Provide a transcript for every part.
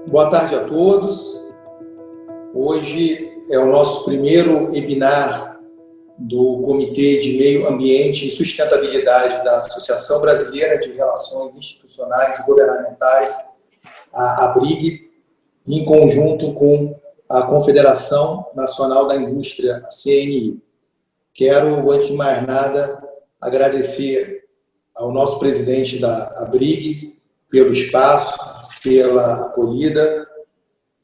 Boa tarde a todos. Hoje é o nosso primeiro webinar do Comitê de Meio Ambiente e Sustentabilidade da Associação Brasileira de Relações Institucionais e Governamentais, a ABRIG, em conjunto com a Confederação Nacional da Indústria, a CNI. Quero, antes de mais nada, agradecer ao nosso presidente da ABRIG pelo espaço, pela acolhida,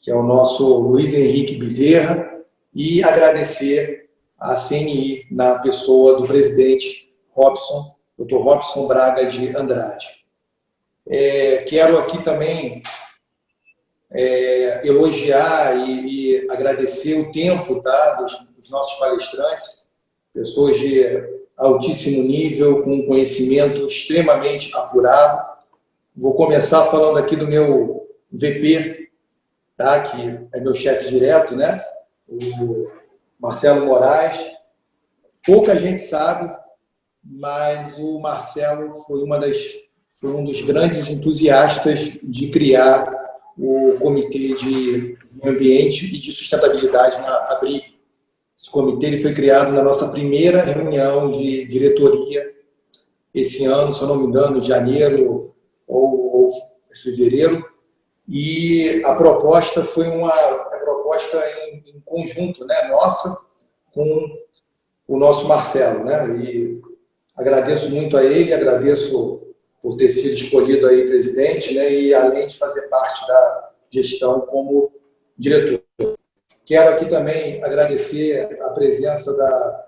que é o nosso Luiz Henrique Bezerra, e agradecer à CNI na pessoa do presidente Robson, Dr. Robson Braga de Andrade. Quero aqui também elogiar e agradecer o tempo, tá, dos nossos palestrantes, pessoas de altíssimo nível, com conhecimento extremamente apurado. Vou começar falando aqui do meu VP, tá, que é meu chefe direto, né, o Marcelo Moraes. Pouca gente sabe, mas o Marcelo foi um dos grandes entusiastas de criar o Comitê de Meio Ambiente e de Sustentabilidade na ABRIG. Esse comitê ele foi criado na nossa primeira reunião de diretoria esse ano, se eu não me engano, de janeiro ou fevereiro, e a proposta foi uma proposta em conjunto, né, nossa, com o nosso Marcelo, né, e agradeço muito a ele, agradeço por ter sido escolhido aí presidente, né, e além de fazer parte da gestão como diretor. Quero aqui também agradecer a presença da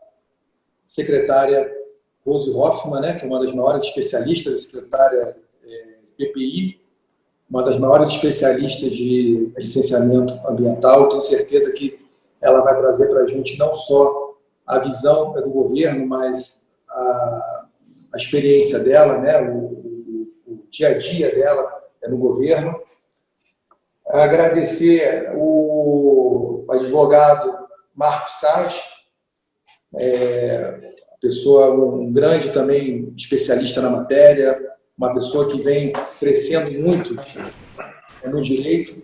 secretária Rose Hoffmann, né, que é uma das maiores especialistas, a secretária PPI, uma das maiores especialistas de licenciamento ambiental. Tenho certeza que ela vai trazer para a gente não só a visão do governo, mas a experiência dela, né, o dia a dia dela no governo. Agradecer o advogado Marcos Sás, pessoa, um grande também especialista na matéria, uma pessoa que vem crescendo muito no direito.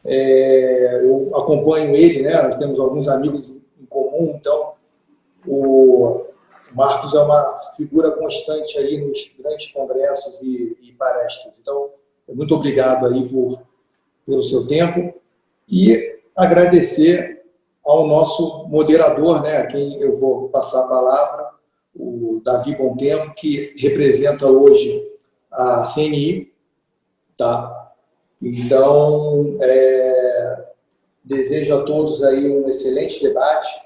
Eu acompanho ele, né? Nós temos alguns amigos em comum, então o Marcos é uma figura constante aí nos grandes congressos e palestras. Então, muito obrigado aí pelo seu tempo e agradecer ao nosso moderador, né, a quem eu vou passar a palavra, o Davi Bontempo, que representa hoje a CNI, tá? Então, desejo a todos aí um excelente debate.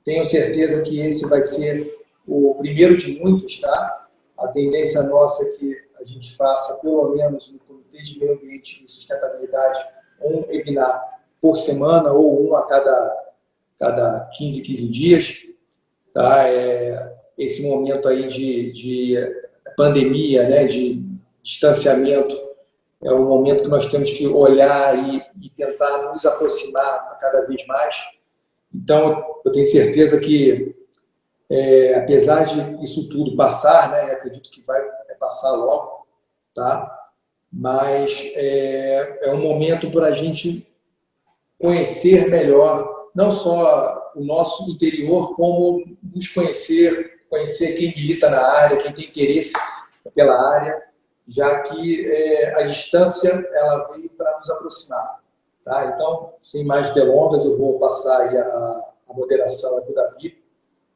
Tenho certeza que esse vai ser o primeiro de muitos, tá? A tendência nossa é que a gente faça, pelo menos no Comitê de Meio Ambiente e Sustentabilidade, um webinar por semana ou um a cada 15 dias, tá? Esse momento aí de pandemia, né, de distanciamento, é um momento que nós temos que olhar e tentar nos aproximar cada vez mais. Então, eu tenho certeza que, apesar de isso tudo passar, né, acredito que vai passar logo, tá? Mas é um momento para a gente conhecer melhor, não só o nosso interior, como nos conhecer quem milita na área, quem tem interesse pela área, já que a distância ela veio para nos aproximar. Tá? Então, sem mais delongas, eu vou passar aí a moderação aqui do Davi.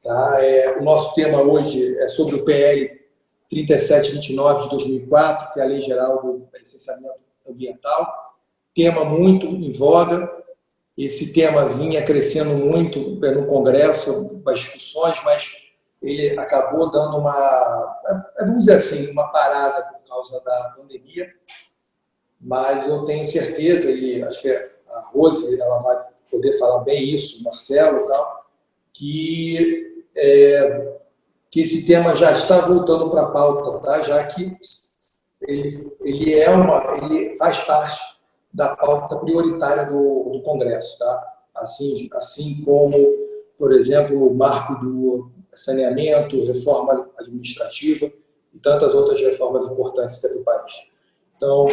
Tá? O nosso tema hoje é sobre o PL 3729 de 2004, que é a Lei Geral do Licenciamento Ambiental. Tema muito em voga. Esse tema vinha crescendo muito no Congresso, as discussões, mas ele acabou dando vamos dizer assim, uma parada por causa da pandemia. Mas eu tenho certeza, e acho que a Rose ela vai poder falar bem isso, o Marcelo e tal, que esse tema já está voltando para a pauta, tá? Já que ele faz parte da pauta prioritária do Congresso, tá? Assim como, por exemplo, o marco saneamento, reforma administrativa e tantas outras reformas importantes para o país. Então,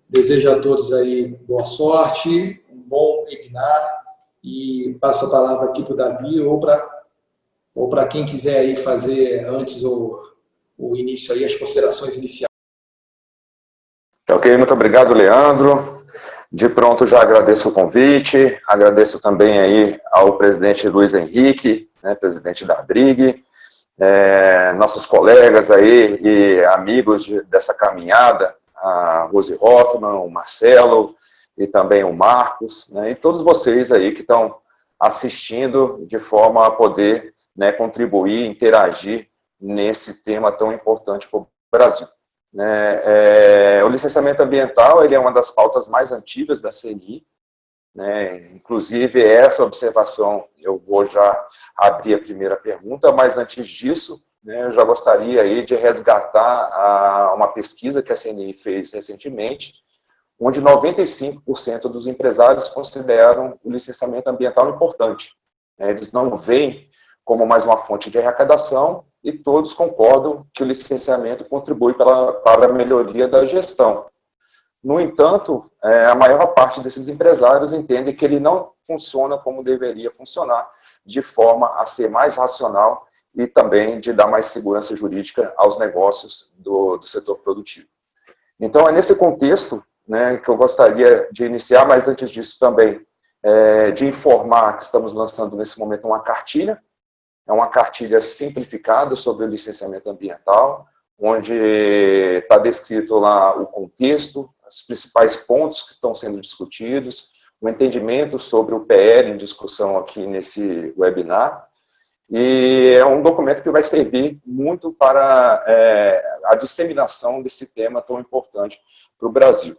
desejo a todos aí boa sorte, um bom webinar e passo a palavra aqui para o Davi ou para quem quiser aí fazer antes o início aí, as considerações iniciais. Ok, muito obrigado, Leandro. De pronto já agradeço o convite, agradeço também aí ao presidente Luiz Henrique, né, presidente da ABRIG, nossos colegas aí e amigos dessa caminhada, a Rose Hoffman, o Marcelo e também o Marcos, né, e todos vocês aí que estão assistindo de forma a poder, né, contribuir, interagir nesse tema tão importante para o Brasil. O licenciamento ambiental ele é uma das pautas mais antigas da CNI, né? Inclusive essa observação, eu vou já abrir a primeira pergunta, mas antes disso, né, eu já gostaria aí de resgatar uma pesquisa que a CNI fez recentemente, onde 95% dos empresários consideram o licenciamento ambiental importante. Eles não veem como mais uma fonte de arrecadação, e todos concordam que o licenciamento contribui para a melhoria da gestão. No entanto, a maior parte desses empresários entende que ele não funciona como deveria funcionar, de forma a ser mais racional e também de dar mais segurança jurídica aos negócios do setor produtivo. Então, é nesse contexto, né, que eu gostaria de iniciar, mas antes disso também, de informar que estamos lançando nesse momento uma cartilha. É uma cartilha simplificada sobre o licenciamento ambiental, onde está descrito lá o contexto, os principais pontos que estão sendo discutidos, o entendimento sobre o PL em discussão aqui nesse webinar, e é um documento que vai servir muito para a disseminação desse tema tão importante para o Brasil.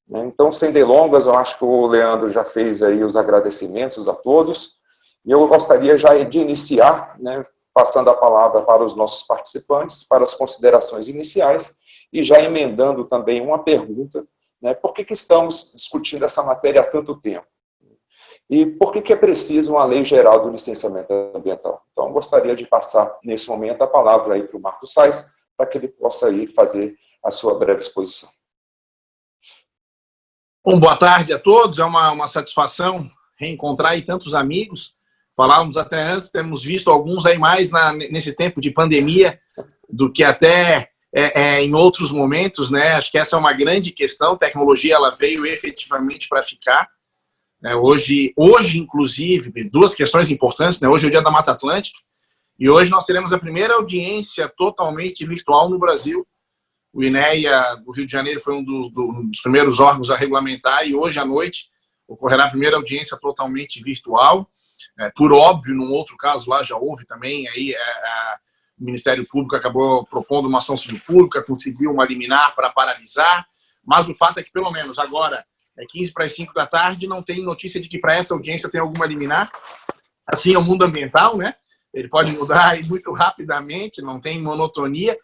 Então, sem delongas, eu acho que o Leandro já fez aí os agradecimentos a todos, e eu gostaria já de iniciar, né, passando a palavra para os nossos participantes, para as considerações iniciais, e já emendando também uma pergunta, né, por que estamos discutindo essa matéria há tanto tempo? E por que é preciso uma lei geral do licenciamento ambiental? Então, eu gostaria de passar, nesse momento, a palavra aí para o Marcos Sais, para que ele possa ir fazer a sua breve exposição. Bom, boa tarde a todos, é uma satisfação reencontrar aí tantos amigos. Falávamos até antes, temos visto alguns aí mais nesse tempo de pandemia do que até em outros momentos, né? Acho que essa é uma grande questão. A tecnologia ela veio efetivamente para ficar. Hoje, inclusive, duas questões importantes, né? Hoje é o Dia da Mata Atlântica e hoje nós teremos a primeira audiência totalmente virtual no Brasil. O INEA do Rio de Janeiro foi um dos primeiros órgãos a regulamentar e hoje à noite ocorrerá a primeira audiência totalmente virtual. Por óbvio, num outro caso lá já houve também, aí o Ministério Público acabou propondo uma ação civil pública, conseguiu uma liminar para paralisar, mas o fato é que pelo menos agora, 15 para as 5 da tarde, não tem notícia de que para essa audiência tem alguma liminar. Assim é o mundo ambiental, né? Ele pode mudar aí muito rapidamente, não tem monotonia,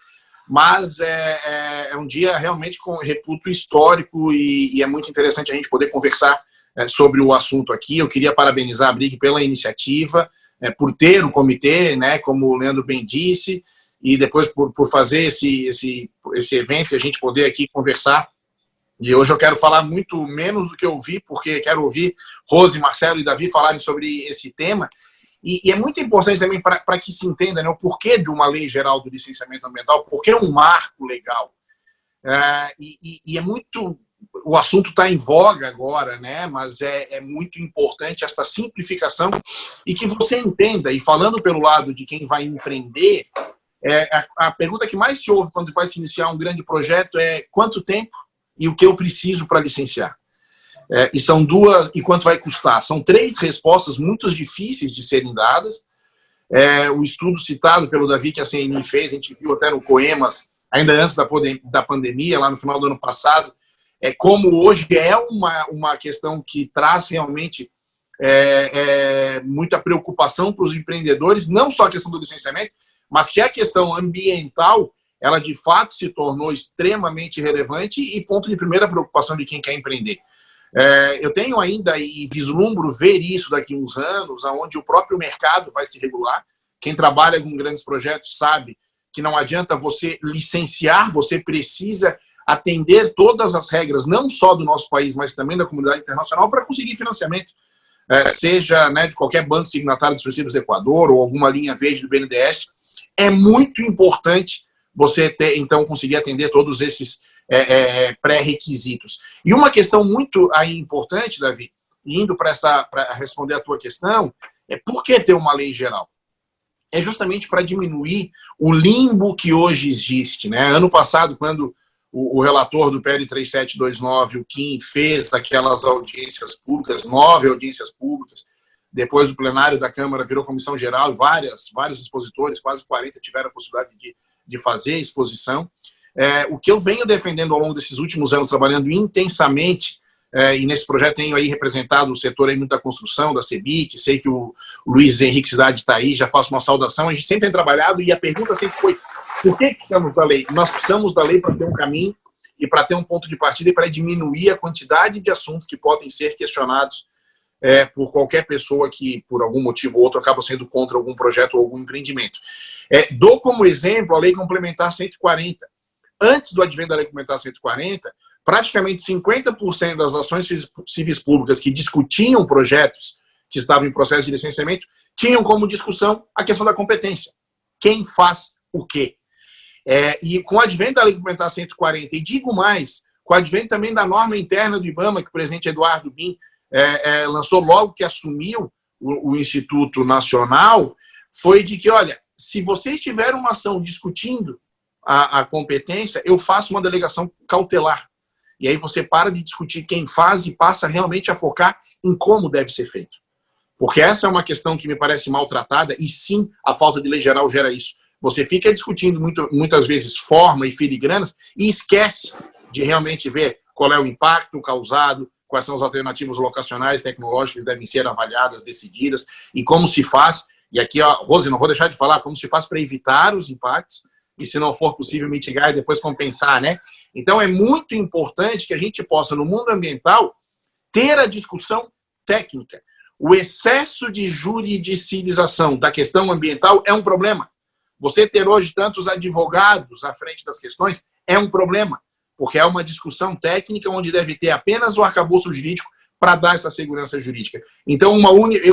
mas é um dia realmente com reputo histórico e é muito interessante a gente poder conversar sobre o assunto aqui. Eu queria parabenizar a ABRIG pela iniciativa, por ter o comitê, né, como o Leandro bem disse, e depois por fazer esse evento e a gente poder aqui conversar. E hoje eu quero falar muito menos do que eu ouvi, porque quero ouvir Rose, Marcelo e Davi falarem sobre esse tema. E é muito importante também para que se entenda, né, o porquê de uma lei geral do licenciamento ambiental, porque é um marco legal. E é muito... O assunto está em voga agora, né? Mas é muito importante esta simplificação e que você entenda, e falando pelo lado de quem vai empreender, a pergunta que mais se ouve quando vai se iniciar um grande projeto é quanto tempo e o que eu preciso para licenciar. E são duas, e quanto vai custar? São três respostas muito difíceis de serem dadas. O estudo citado pelo Davi, que a CNI fez, a gente viu até no Coemas, ainda antes da pandemia, lá no final do ano passado, como hoje é uma questão que traz realmente muita preocupação para os empreendedores, não só a questão do licenciamento, mas que a questão ambiental, ela de fato se tornou extremamente relevante e ponto de primeira preocupação de quem quer empreender. Eu tenho ainda e vislumbro ver isso daqui a uns anos, onde o próprio mercado vai se regular. Quem trabalha com grandes projetos sabe que não adianta você licenciar, você precisa atender todas as regras, não só do nosso país, mas também da comunidade internacional, para conseguir financiamento. Seja, né, de qualquer banco signatário dos princípios do Equador ou alguma linha verde do BNDES. É muito importante você ter, então, conseguir atender todos esses pré-requisitos. E uma questão muito aí importante, Davi, indo para responder a tua questão, é por que ter uma lei geral? É justamente para diminuir o limbo que hoje existe, né? Ano passado, quando o relator do PL 3729, o Kim, fez aquelas audiências públicas, 9 audiências públicas, depois o plenário da Câmara virou comissão geral e vários expositores, quase 40, tiveram a possibilidade de fazer exposição. O que eu venho defendendo ao longo desses últimos anos, trabalhando intensamente, e nesse projeto tenho aí representado o setor aí muito da construção, da CEBIC, sei que o Luiz Henrique Cidade está aí, já faço uma saudação, a gente sempre tem trabalhado e a pergunta sempre foi: por que precisamos da lei? Nós precisamos da lei para ter um caminho e para ter um ponto de partida e para diminuir a quantidade de assuntos que podem ser questionados por qualquer pessoa que, por algum motivo ou outro, acaba sendo contra algum projeto ou algum empreendimento. Dou como exemplo a Lei Complementar 140. Antes do advento da Lei Complementar 140, praticamente 50% das ações civis públicas que discutiam projetos que estavam em processo de licenciamento tinham como discussão a questão da competência. Quem faz o quê? E com o advento da Lei Complementar 140, e digo mais, com o advento também da norma interna do IBAMA, que o presidente Eduardo Bin lançou logo que assumiu o Instituto Nacional, foi de que, olha, se vocês tiverem uma ação discutindo a competência, eu faço uma delegação cautelar. E aí você para de discutir quem faz e passa realmente a focar em como deve ser feito. Porque essa é uma questão que me parece maltratada, e sim, a falta de lei geral gera isso. Você fica discutindo muitas vezes forma e filigranas e esquece de realmente ver qual é o impacto causado, quais são as alternativas locacionais, tecnológicas que devem ser avaliadas, decididas, e como se faz, e aqui, Rose, não vou deixar de falar, como se faz para evitar os impactos, e se não for possível mitigar e depois compensar, né? Então é muito importante que a gente possa, no mundo ambiental, ter a discussão técnica. O excesso de juridicialização da questão ambiental é um problema. Você ter hoje tantos advogados à frente das questões é um problema, porque é uma discussão técnica onde deve ter apenas o arcabouço jurídico para dar essa segurança jurídica. Então,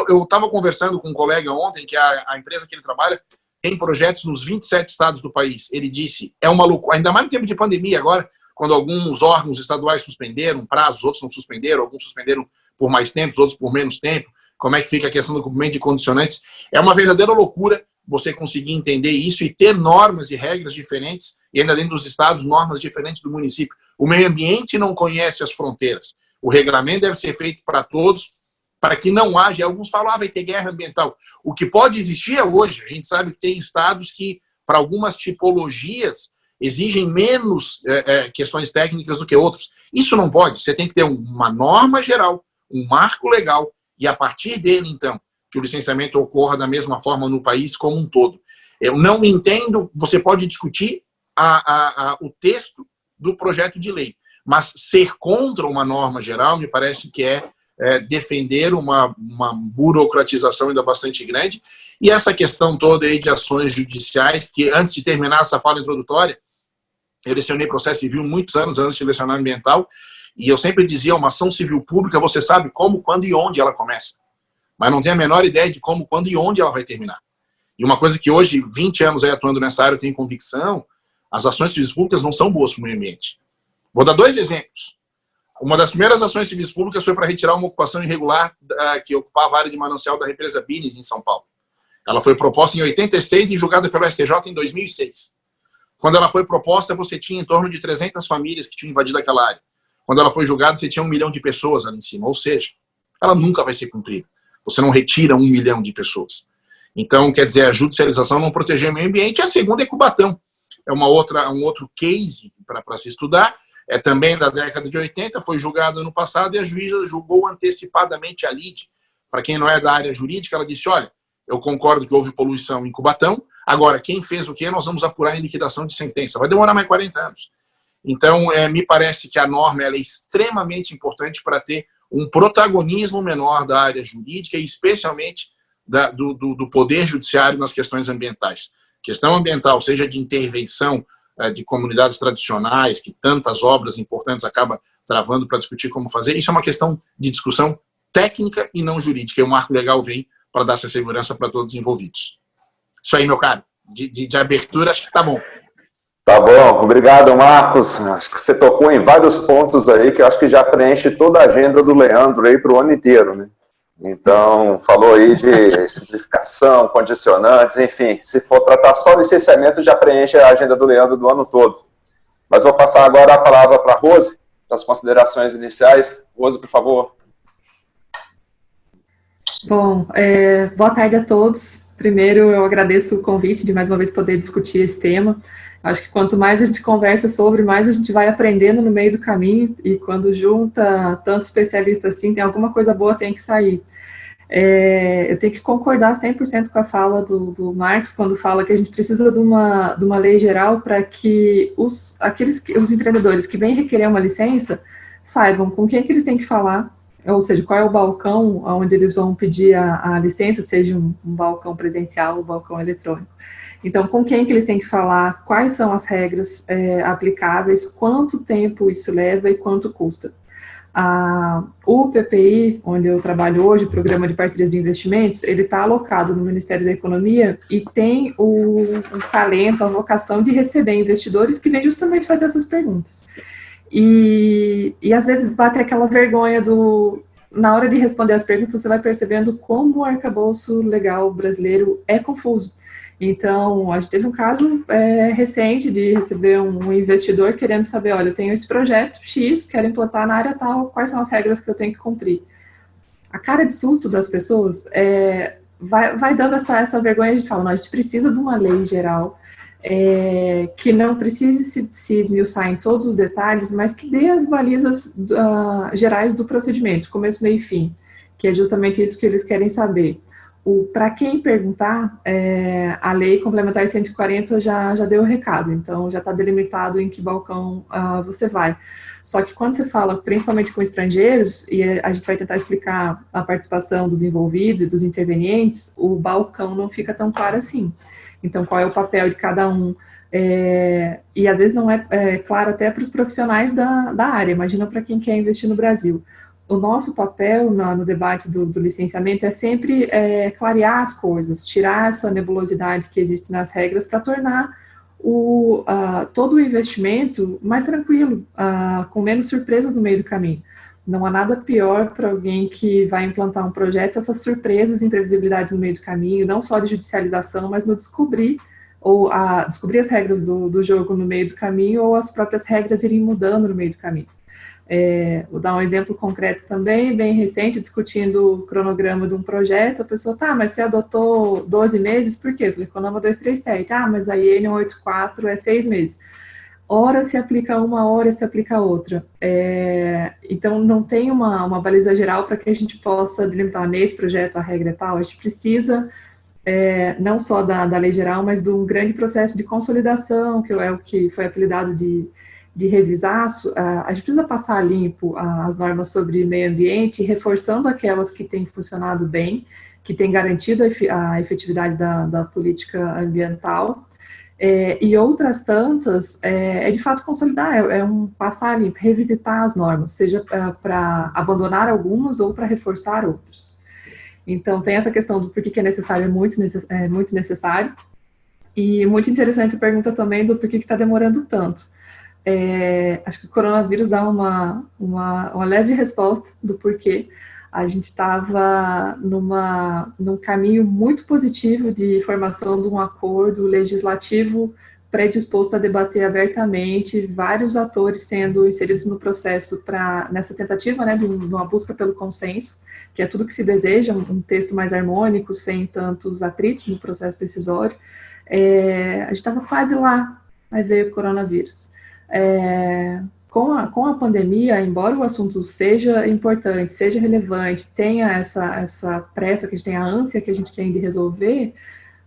eu estava conversando com um colega ontem, que a empresa que ele trabalha tem projetos nos 27 estados do país. Ele disse, é uma loucura, ainda mais no tempo de pandemia agora, quando alguns órgãos estaduais suspenderam prazos, outros não suspenderam, alguns suspenderam por mais tempo, outros por menos tempo. Como é que fica a questão do cumprimento de condicionantes? É uma verdadeira loucura você conseguir entender isso e ter normas e regras diferentes, e ainda dentro dos estados, normas diferentes do município. O meio ambiente não conhece as fronteiras. O regulamento deve ser feito para todos, para que não haja. Alguns falam, vai ter guerra ambiental. O que pode existir é hoje. A gente sabe que tem estados que, para algumas tipologias, exigem menos questões técnicas do que outros. Isso não pode. Você tem que ter uma norma geral, um marco legal, e a partir dele, então, que o licenciamento ocorra da mesma forma no país como um todo. Eu não entendo, você pode discutir o texto do projeto de lei, mas ser contra uma norma geral me parece que defender uma burocratização ainda bastante grande. E essa questão toda aí de ações judiciais, que antes de terminar essa fala introdutória, eu lecionei processo civil muitos anos antes de lecionar ambiental, e eu sempre dizia, uma ação civil pública, você sabe como, quando e onde ela começa, mas não tem a menor ideia de como, quando e onde ela vai terminar. E uma coisa que hoje, 20 anos aí atuando nessa área, eu tenho convicção, as ações civis públicas não são boas para o meio ambiente. Vou dar 2 exemplos. Uma das primeiras ações civis públicas foi para retirar uma ocupação irregular que ocupava a área de manancial da represa Bines, em São Paulo. Ela foi proposta em 86 e julgada pelo STJ em 2006. Quando ela foi proposta, você tinha em torno de 300 famílias que tinham invadido aquela área. Quando ela foi julgada, você tinha 1 milhão de pessoas ali em cima. Ou seja, ela nunca vai ser cumprida. Você não retira 1 milhão de pessoas. Então, quer dizer, a judicialização não protegeu o meio ambiente. E a segunda é Cubatão. É um outro case para se estudar. É também da década de 80, foi julgado ano passado e a juíza julgou antecipadamente a lide. Para quem não é da área jurídica, ela disse, olha, eu concordo que houve poluição em Cubatão, agora, quem fez o quê, nós vamos apurar em liquidação de sentença. Vai demorar mais 40 anos. Então, me parece que a norma ela é extremamente importante para ter um protagonismo menor da área jurídica e especialmente do Poder Judiciário nas questões ambientais. Questão ambiental, seja de intervenção de comunidades tradicionais, que tantas obras importantes acaba travando para discutir como fazer, isso é uma questão de discussão técnica e não jurídica, e o marco legal vem para dar essa segurança para todos os envolvidos. Isso aí, meu caro, de abertura, acho que tá bom. Tá bom, obrigado, Marcos. Acho que você tocou em vários pontos aí que eu acho que já preenche toda a agenda do Leandro aí para o ano inteiro, né? Então, falou aí de simplificação, condicionantes, enfim, se for tratar só licenciamento, já preenche a agenda do Leandro do ano todo. Mas vou passar agora a palavra para a Rose, para as considerações iniciais. Rose, por favor. Bom, boa tarde a todos. Primeiro, eu agradeço o convite de mais uma vez poder discutir esse tema. Acho que quanto mais a gente conversa sobre, mais a gente vai aprendendo no meio do caminho, e quando junta tanto especialista assim, tem alguma coisa boa tem que sair. Eu tenho que concordar 100% com a fala do Marcos, quando fala que a gente precisa de uma lei geral para que os empreendedores que vêm requerer uma licença saibam com quem é que eles têm que falar, ou seja, qual é o balcão onde eles vão pedir a licença, seja um balcão presencial ou balcão eletrônico. Então, com quem que eles têm que falar, quais são as regras aplicáveis, quanto tempo isso leva e quanto custa. O PPI, onde eu trabalho hoje, o Programa de Parcerias de Investimentos, ele está alocado no Ministério da Economia e tem o talento, a vocação de receber investidores que vêm justamente fazer essas perguntas. E às vezes bate aquela vergonha na hora de responder as perguntas, você vai percebendo como o arcabouço legal brasileiro é confuso. Então, a gente teve um caso recente de receber um investidor querendo saber, olha, eu tenho esse projeto X, quero implantar na área tal, quais são as regras que eu tenho que cumprir? A cara de susto das pessoas vai dando essa vergonha de falar, a gente precisa de uma lei geral, que não precise se esmiuçar em todos os detalhes, mas que dê as balizas gerais do procedimento, começo, meio e fim, que é justamente isso que eles querem saber. Para quem perguntar, a Lei Complementar 140 já deu o recado, então já está delimitado em que balcão você vai. Só que quando você fala, principalmente com estrangeiros, e a gente vai tentar explicar a participação dos envolvidos e dos intervenientes, o balcão não fica tão claro assim. Então, qual é o papel de cada um? E às vezes não é claro até para os profissionais da área, imagina para quem quer investir no Brasil. O nosso papel no debate do licenciamento é sempre clarear as coisas, tirar essa nebulosidade que existe nas regras para tornar todo o investimento mais tranquilo, com menos surpresas no meio do caminho. Não há nada pior para alguém que vai implantar um projeto, essas surpresas e imprevisibilidades no meio do caminho, não só de judicialização, mas no descobrir as regras do jogo no meio do caminho, ou as próprias regras irem mudando no meio do caminho. Vou dar um exemplo concreto também, bem recente, discutindo o cronograma de um projeto, a pessoa, mas você adotou 12 meses, por quê? Eu falei, Conama 237, mas a IN 184 é 6 meses. Hora se aplica uma, hora se aplica outra. Então, não tem uma baliza geral para que a gente possa delimitar nesse projeto a regra é tal. A gente precisa, não só da lei geral, mas de um grande processo de consolidação, que é o que foi apelidado de revisaço. A gente precisa passar limpo as normas sobre meio ambiente, reforçando aquelas que têm funcionado bem, que têm garantido a efetividade da política ambiental, e outras tantas, de fato consolidar, um passar limpo, revisitar as normas, seja para abandonar algumas ou para reforçar outras. Então, tem essa questão do porquê que é necessário, é muito necessário, e muito interessante a pergunta também do porquê que está demorando tanto. Acho que o coronavírus dá uma leve resposta do porquê. A gente estava num caminho muito positivo de formação de um acordo legislativo predisposto a debater abertamente, vários atores sendo inseridos no processo nessa tentativa, de uma busca pelo consenso, que é tudo que se deseja, um texto mais harmônico, sem tantos atritos no processo decisório. A gente estava quase lá, aí veio o coronavírus. Com a pandemia, embora o assunto seja importante, seja relevante, tenha essa pressa que a gente tem, a ânsia que a gente tem de resolver,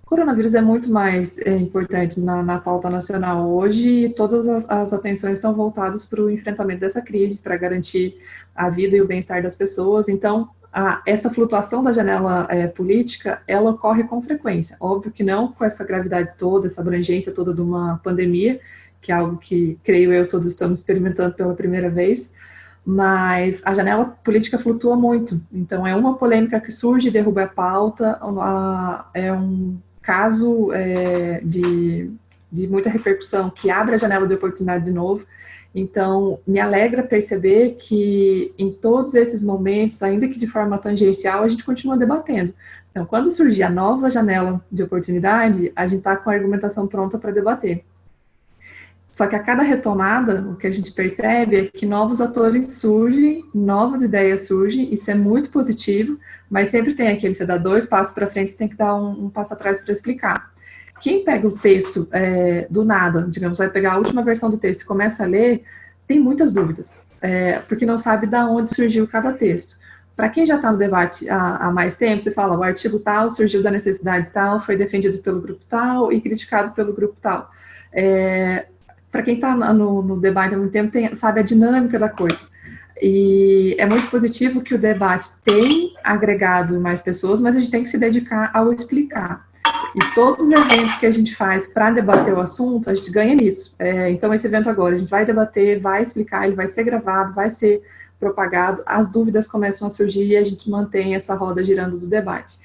o coronavírus é muito mais importante na pauta nacional hoje, e todas as atenções estão voltadas para o enfrentamento dessa crise, para garantir a vida e o bem-estar das pessoas. Então, essa flutuação da janela política, ela ocorre com frequência. Óbvio que não com essa gravidade toda, essa abrangência toda de uma pandemia, que é algo que, creio eu, todos estamos experimentando pela primeira vez, mas a janela política flutua muito. Então, é uma polêmica que surge e derruba a pauta, é um caso de muita repercussão que abre a janela de oportunidade de novo. Então, me alegra perceber que em todos esses momentos, ainda que de forma tangencial, a gente continua debatendo. Então, quando surgir a nova janela de oportunidade, a gente está com a argumentação pronta para debater. Só que a cada retomada, o que a gente percebe é que novos atores surgem, novas ideias surgem, isso é muito positivo, mas sempre tem aquele, você dá 2 passos para frente, você tem que dar um passo atrás para explicar. Quem pega o texto do nada, digamos, vai pegar a última versão do texto e começa a ler, tem muitas dúvidas, porque não sabe de onde surgiu cada texto. Para quem já está no debate há mais tempo, você fala, o artigo tal surgiu da necessidade tal, foi defendido pelo grupo tal e criticado pelo grupo tal. Para quem está no debate há muito tempo, sabe a dinâmica da coisa. E é muito positivo que o debate tem agregado mais pessoas, mas a gente tem que se dedicar ao explicar. E todos os eventos que a gente faz para debater o assunto, a gente ganha nisso. Então, esse evento agora, a gente vai debater, vai explicar, ele vai ser gravado, vai ser propagado, as dúvidas começam a surgir e a gente mantém essa roda girando do debate.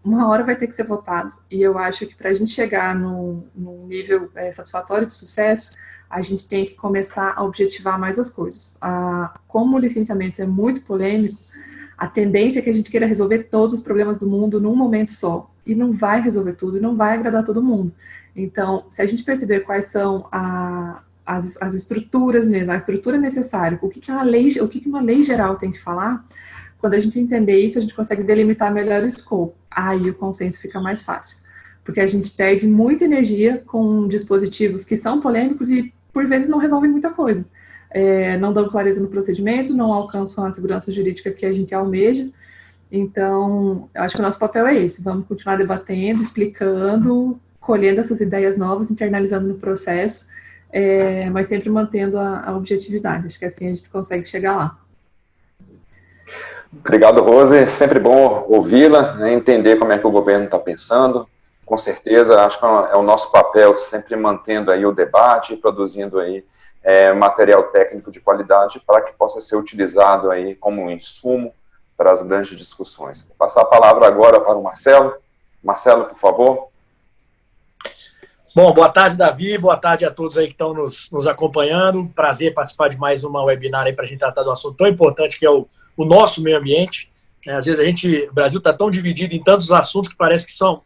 Uma hora vai ter que ser votado, e eu acho que para a gente chegar num nível satisfatório de sucesso, a gente tem que começar a objetivar mais as coisas. Como o licenciamento é muito polêmico, a tendência é que a gente queira resolver todos os problemas do mundo num momento só, e não vai resolver tudo, e não vai agradar todo mundo. Então, se a gente perceber quais são as estruturas mesmo, a estrutura necessária, o que uma lei geral tem que falar, quando a gente entender isso, a gente consegue delimitar melhor o escopo. Aí o consenso fica mais fácil. Porque a gente perde muita energia com dispositivos que são polêmicos e, por vezes, não resolvem muita coisa. Não dão clareza no procedimento, não alcançam a segurança jurídica que a gente almeja. Então, eu acho que o nosso papel é esse. Vamos continuar debatendo, explicando, colhendo essas ideias novas, internalizando no processo, mas sempre mantendo a objetividade. Acho que assim a gente consegue chegar lá. Obrigado, Rose. Sempre bom ouvi-la, né, entender como é que o governo está pensando. Com certeza, acho que é o nosso papel, sempre mantendo aí o debate e produzindo aí material técnico de qualidade para que possa ser utilizado aí como um insumo para as grandes discussões. Vou passar a palavra agora para o Marcelo. Marcelo, por favor. Bom, boa tarde, Davi. Boa tarde a todos aí que estão nos acompanhando. Prazer participar de mais uma webinar aí para a gente tratar de um assunto tão importante que é o nosso meio ambiente. Às vezes o Brasil está tão dividido em tantos assuntos que parece que são,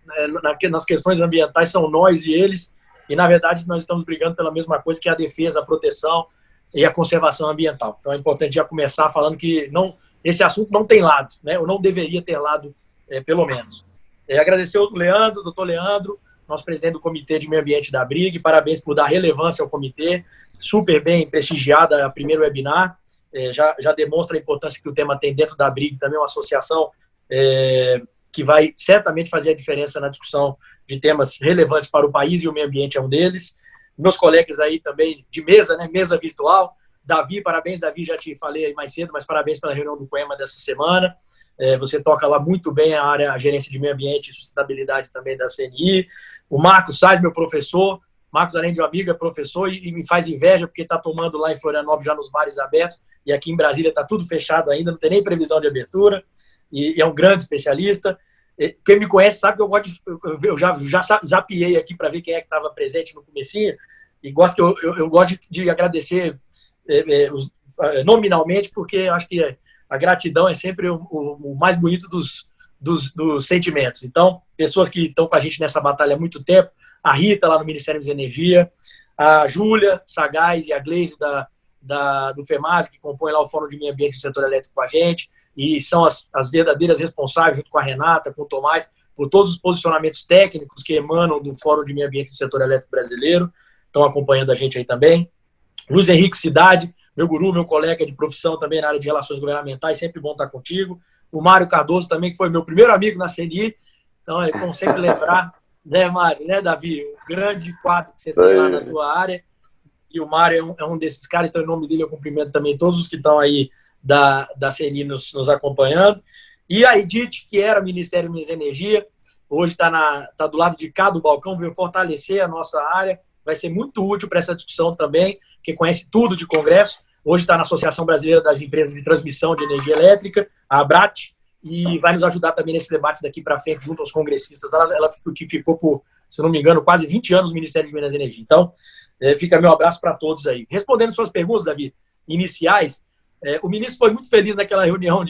nas questões ambientais são nós e eles, e na verdade nós estamos brigando pela mesma coisa, que é a defesa, a proteção e a conservação ambiental. Então é importante já começar falando que esse assunto não tem lado, né? Ou não deveria ter lado, pelo menos. Agradecer ao Leandro, doutor Leandro, nosso presidente do Comitê de Meio Ambiente da BRIG, parabéns por dar relevância ao comitê, super bem prestigiada a primeiro webinar. Já demonstra a importância que o tema tem dentro da BRIG, também uma associação que vai certamente fazer a diferença na discussão de temas relevantes para o país, e o meio ambiente é um deles. Meus colegas aí também de mesa, né, mesa virtual. Davi, parabéns, Davi, já te falei aí mais cedo, mas parabéns pela reunião do COEMA dessa semana. Você toca lá muito bem a gerência de meio ambiente e sustentabilidade também da CNI. O Marcos Salles, meu professor. Marcos, além de um amigo, é professor e me faz inveja porque está tomando lá em Florianópolis já nos bares abertos, e aqui em Brasília está tudo fechado ainda, não tem nem previsão de abertura, e é um grande especialista. Quem me conhece sabe que eu gosto eu já zapiei aqui para ver quem é que estava presente no comecinho, e eu gosto de agradecer nominalmente, porque eu acho que a gratidão é sempre o mais bonito dos sentimentos. Então, pessoas que estão com a gente nessa batalha há muito tempo, a Rita, lá no Ministério de Energia, a Júlia Sagaz e a Gleise do FEMAS, que compõem lá o Fórum de Meio Ambiente do Setor Elétrico com a gente, e são as verdadeiras responsáveis, junto com a Renata, com o Tomás, por todos os posicionamentos técnicos que emanam do Fórum de Meio Ambiente do Setor Elétrico brasileiro, estão acompanhando a gente aí também. Luiz Henrique Cidade, meu guru, meu colega de profissão também na área de relações governamentais, sempre bom estar contigo. O Mário Cardoso também, que foi meu primeiro amigo na CNI, então é bom sempre lembrar, né, Mário, né, Davi? O grande quadro que você tem lá na tua área. E o Mário é um desses caras, então em nome dele eu cumprimento também todos os que estão aí da CNI nos acompanhando. E a Edith, que era Ministério de Minas e Energia, hoje está do lado de cá do balcão, veio fortalecer a nossa área, vai ser muito útil para essa discussão também, que conhece tudo de Congresso. Hoje está na Associação Brasileira das Empresas de Transmissão de Energia Elétrica, a ABRAT, e vai nos ajudar também nesse debate daqui para frente, junto aos congressistas. Ela ficou por, se não me engano, quase 20 anos no Ministério de Minas e Energia. Então, fica meu abraço para todos aí. Respondendo suas perguntas, Davi, iniciais, o ministro foi muito feliz naquela reunião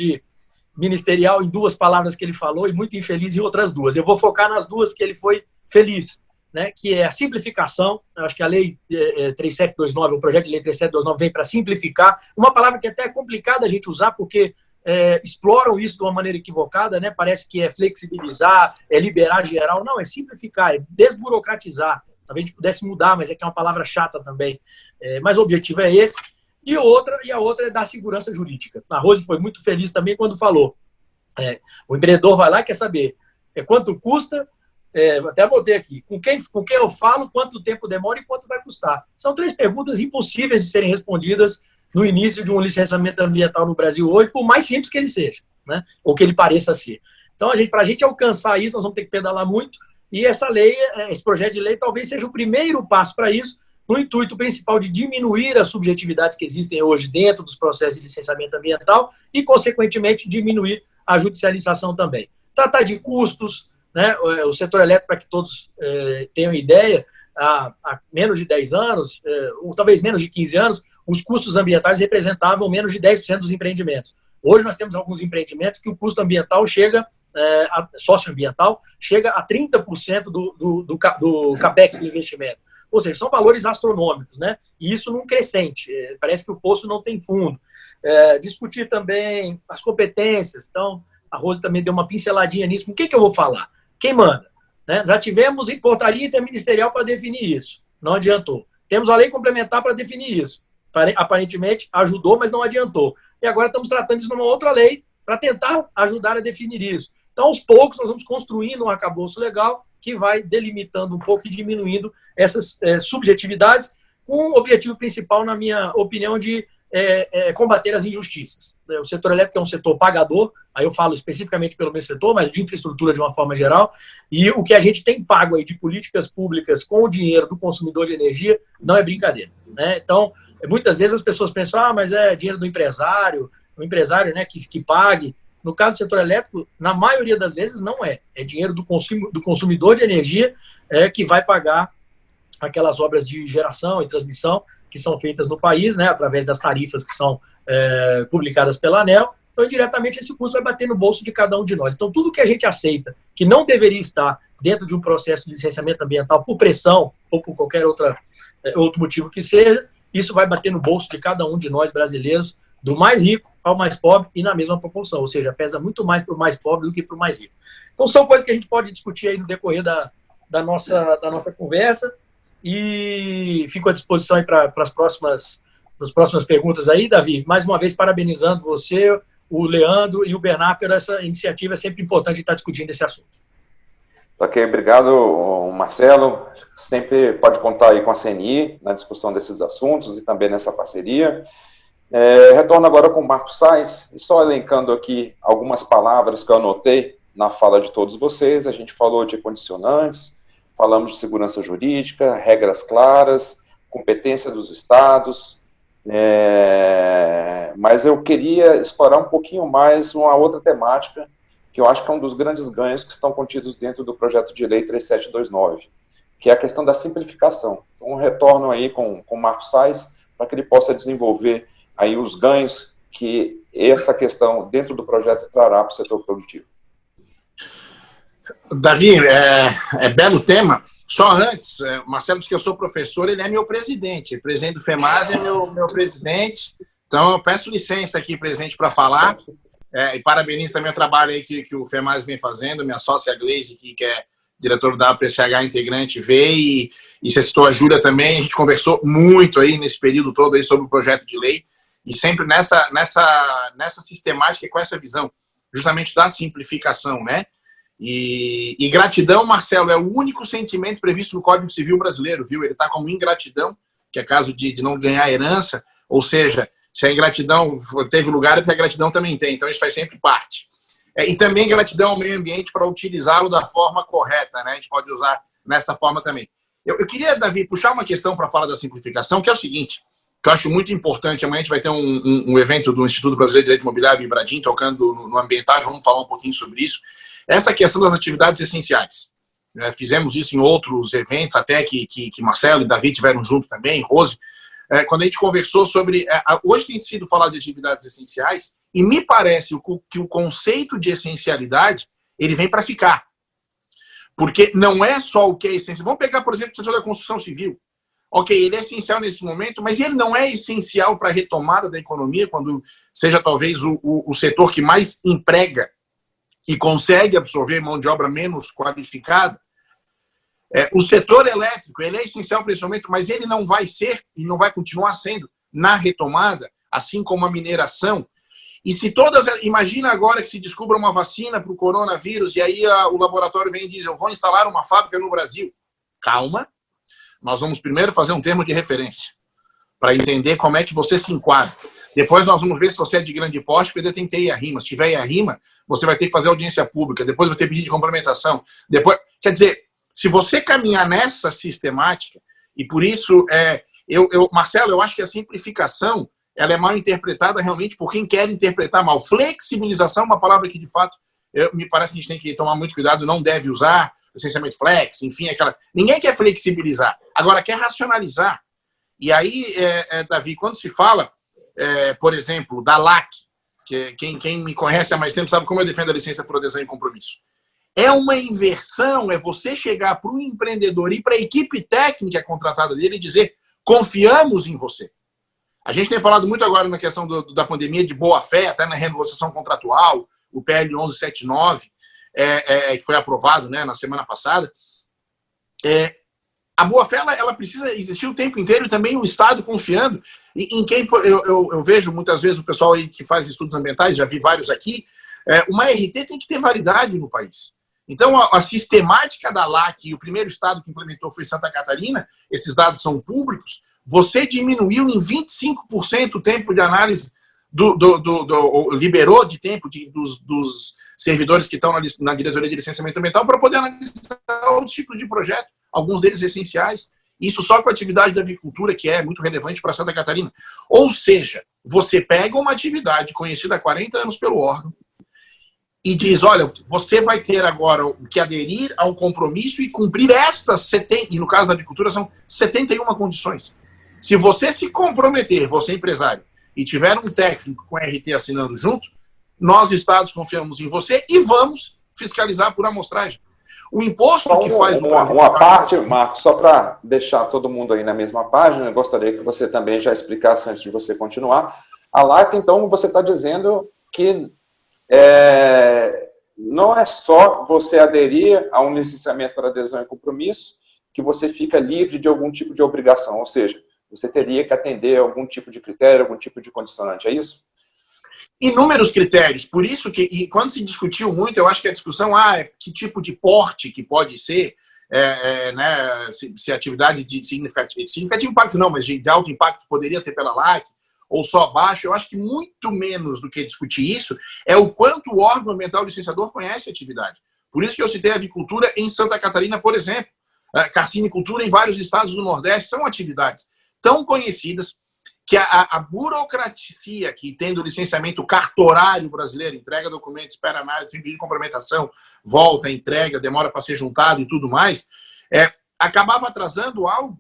ministerial em 2 palavras que ele falou e muito infeliz em outras 2. Eu vou focar nas 2 que ele foi feliz, né, que é a simplificação. Eu acho que a lei 3729, o projeto de lei 3729 vem para simplificar, uma palavra que até é complicada a gente usar, porque exploram isso de uma maneira equivocada, né? Parece que é flexibilizar, é liberar geral. Não, é simplificar, é desburocratizar. Talvez a gente pudesse mudar, mas é que é uma palavra chata também. Mas o objetivo é esse. E a outra é da segurança jurídica. A Rose foi muito feliz também quando falou. O empreendedor vai lá e quer saber quanto custa, até botei aqui, com quem eu falo, quanto tempo demora e quanto vai custar. São 3 perguntas impossíveis de serem respondidas no início de um licenciamento ambiental no Brasil hoje, por mais simples que ele seja, né? Ou que ele pareça ser. Então, para a gente alcançar isso, nós vamos ter que pedalar muito, e essa lei, esse projeto de lei, talvez seja o primeiro passo para isso, no intuito principal de diminuir as subjetividades que existem hoje dentro dos processos de licenciamento ambiental e, consequentemente, diminuir a judicialização também. Tratar de custos, né? O setor elétrico, para que todos tenham ideia, há menos de 10 anos, ou talvez menos de 15 anos, os custos ambientais representavam menos de 10% dos empreendimentos. Hoje nós temos alguns empreendimentos que o custo ambiental socioambiental chega a 30% do capex do investimento. Ou seja, são valores astronômicos, né? E isso num crescente. Parece que o poço não tem fundo. Discutir também as competências. Então, a Rose também deu uma pinceladinha nisso. Com quem que eu vou falar? Quem manda? Né? Já tivemos portaria interministerial para definir isso. Não adiantou. Temos a lei complementar para definir isso. Aparentemente ajudou, mas não adiantou. E agora estamos tratando isso numa outra lei para tentar ajudar a definir isso. Então, aos poucos, nós vamos construindo um arcabouço legal que vai delimitando um pouco e diminuindo essas subjetividades, com o objetivo principal, na minha opinião, de combater as injustiças. O setor elétrico é um setor pagador, aí eu falo especificamente pelo meu setor, mas de infraestrutura de uma forma geral, e o que a gente tem pago aí de políticas públicas com o dinheiro do consumidor de energia não é brincadeira, né? Então, muitas vezes as pessoas pensam, mas é dinheiro do empresário, o empresário, né, que pague. No caso do setor elétrico, na maioria das vezes não é. É dinheiro do consumidor de energia que vai pagar aquelas obras de geração e transmissão que são feitas no país, né, através das tarifas que são publicadas pela ANEEL. Então, indiretamente, esse custo vai bater no bolso de cada um de nós. Então, tudo que a gente aceita que não deveria estar dentro de um processo de licenciamento ambiental por pressão ou por qualquer outro motivo que seja, isso vai bater no bolso de cada um de nós brasileiros, do mais rico ao mais pobre e na mesma proporção, ou seja, pesa muito mais para o mais pobre do que para o mais rico. Então, são coisas que a gente pode discutir aí no decorrer da nossa conversa, e fico à disposição aí para as próximas perguntas aí, Davi. Mais uma vez, parabenizando você, o Leandro e o Bernardo por essa iniciativa. É sempre importante estar discutindo esse assunto. Ok, obrigado, Marcelo. Sempre pode contar aí com a CNI na discussão desses assuntos e também nessa parceria. Retorno agora com o Marcos Sais, e só elencando aqui algumas palavras que eu anotei na fala de todos vocês. A gente falou de condicionantes, falamos de segurança jurídica, regras claras, competência dos estados, mas eu queria explorar um pouquinho mais uma outra temática, que eu acho que é um dos grandes ganhos que estão contidos dentro do projeto de lei 3729, que é a questão da simplificação. Então, um retorno aí com o Marcos Sais, para que ele possa desenvolver aí os ganhos que essa questão dentro do projeto trará para o setor produtivo. Davi, belo tema. Só antes, Marcelo diz que eu sou professor, ele é meu presidente. O presidente do FEMAS é meu presidente. Então, eu peço licença aqui, presidente, para falar. E parabenizo também o trabalho aí que o FEMAS vem fazendo. Minha sócia Gleise, que é diretor da WPCH integrante, veio e se citou a Júlia também. A gente conversou muito aí nesse período todo aí sobre o projeto de lei. E sempre nessa sistemática e com essa visão justamente da simplificação, né? E gratidão, Marcelo, é o único sentimento previsto no Código Civil brasileiro, viu? Ele está como ingratidão, que é caso de não ganhar herança, ou seja, Se a ingratidão teve lugar, é porque a gratidão também tem. Então, isso faz sempre parte. E também gratidão ao meio ambiente para utilizá-lo da forma correta, né? A gente pode usar nessa forma também. Eu queria, Davi, puxar uma questão para falar da simplificação, que é o seguinte, que eu acho muito importante. Amanhã a gente vai ter um evento do Instituto Brasileiro de Direito Imobiliário em Bradim, tocando no ambiental, vamos falar um pouquinho sobre isso. Essa questão das atividades essenciais. Fizemos isso em outros eventos, até que Marcelo e Davi tiveram junto também, Rose, quando a gente conversou sobre... Hoje tem sido falado de atividades essenciais, e me parece que o conceito de essencialidade, ele vem para ficar. Porque não é só o que é essencial. Vamos pegar, por exemplo, o setor da construção civil. Ok, ele é essencial nesse momento, mas ele não é essencial para a retomada da economia, quando seja talvez o setor que mais emprega e consegue absorver mão de obra menos qualificada. O setor elétrico, ele é essencial para esse momento, mas ele não vai ser e não vai continuar sendo na retomada, assim como a mineração. E se todas... Imagina agora que se descubra uma vacina para o coronavírus e aí o laboratório vem e diz, eu vou instalar uma fábrica no Brasil. Calma, nós vamos primeiro fazer um termo de referência para entender como é que você se enquadra. Depois nós vamos ver se você é de grande porte, porque tem que ter IARIMA. Se tiver IARIMA, você vai ter que fazer audiência pública, depois vai ter pedido de complementação. Quer dizer, se você caminhar nessa sistemática, e por isso, Marcelo, eu acho que a simplificação ela é mal interpretada realmente por quem quer interpretar mal. Flexibilização é uma palavra que, de fato, me parece que a gente tem que tomar muito cuidado, não deve usar, essencialmente flex, enfim, ninguém quer flexibilizar, agora quer racionalizar. E aí, Davi, quando se fala, por exemplo, da LAC, que quem me conhece há mais tempo sabe como eu defendo a licença por adesão e compromisso. É uma inversão, é você chegar para o empreendedor e para a equipe técnica contratada dele e dizer, confiamos em você. A gente tem falado muito agora na questão da pandemia de boa-fé, até na renegociação contratual, o PL 1179, que foi aprovado, né, na semana passada. A boa-fé ela precisa existir o tempo inteiro e também o Estado confiando em quem... Eu vejo muitas vezes o pessoal aí que faz estudos ambientais, já vi vários aqui, uma RT tem que ter validade no país. Então, a sistemática da LAC, e o primeiro estado que implementou foi Santa Catarina, esses dados são públicos, você diminuiu em 25% o tempo de análise, liberou de tempo dos servidores que estão na diretoria de licenciamento ambiental para poder analisar outros tipos de projetos, alguns deles essenciais. Isso só com a atividade da avicultura, que é muito relevante para Santa Catarina. Ou seja, você pega uma atividade conhecida há 40 anos pelo órgão e diz, olha, você vai ter agora que aderir ao compromisso e cumprir estas, e no caso da avicultura são 71 condições. Se você se comprometer, você empresário, e tiver um técnico com RT assinando junto, nós, estados, confiamos em você e vamos fiscalizar por amostragem. O imposto que faz... Uma parte, Marcos, só para deixar todo mundo aí na mesma página, eu gostaria que você também já explicasse antes de você continuar. A LAC, então, você está dizendo que não é só você aderir a um licenciamento para adesão e compromisso que você fica livre de algum tipo de obrigação, ou seja, você teria que atender a algum tipo de critério, algum tipo de condicionante, é isso? Inúmeros critérios, por isso que, e quando se discutiu muito, eu acho que a discussão, que tipo de porte que pode ser, né, se a atividade de significativo impacto não, mas de alto impacto poderia ter pela LAC, ou só baixo, eu acho que muito menos do que discutir isso, é o quanto o órgão ambiental licenciador conhece a atividade. Por isso que eu citei a avicultura em Santa Catarina, por exemplo, carcinicultura em vários estados do Nordeste, são atividades tão conhecidas que a burocracia que tem do licenciamento cartorário brasileiro, entrega documentos, espera análise, pedir complementação, volta, entrega, demora para ser juntado e tudo mais, acabava atrasando algo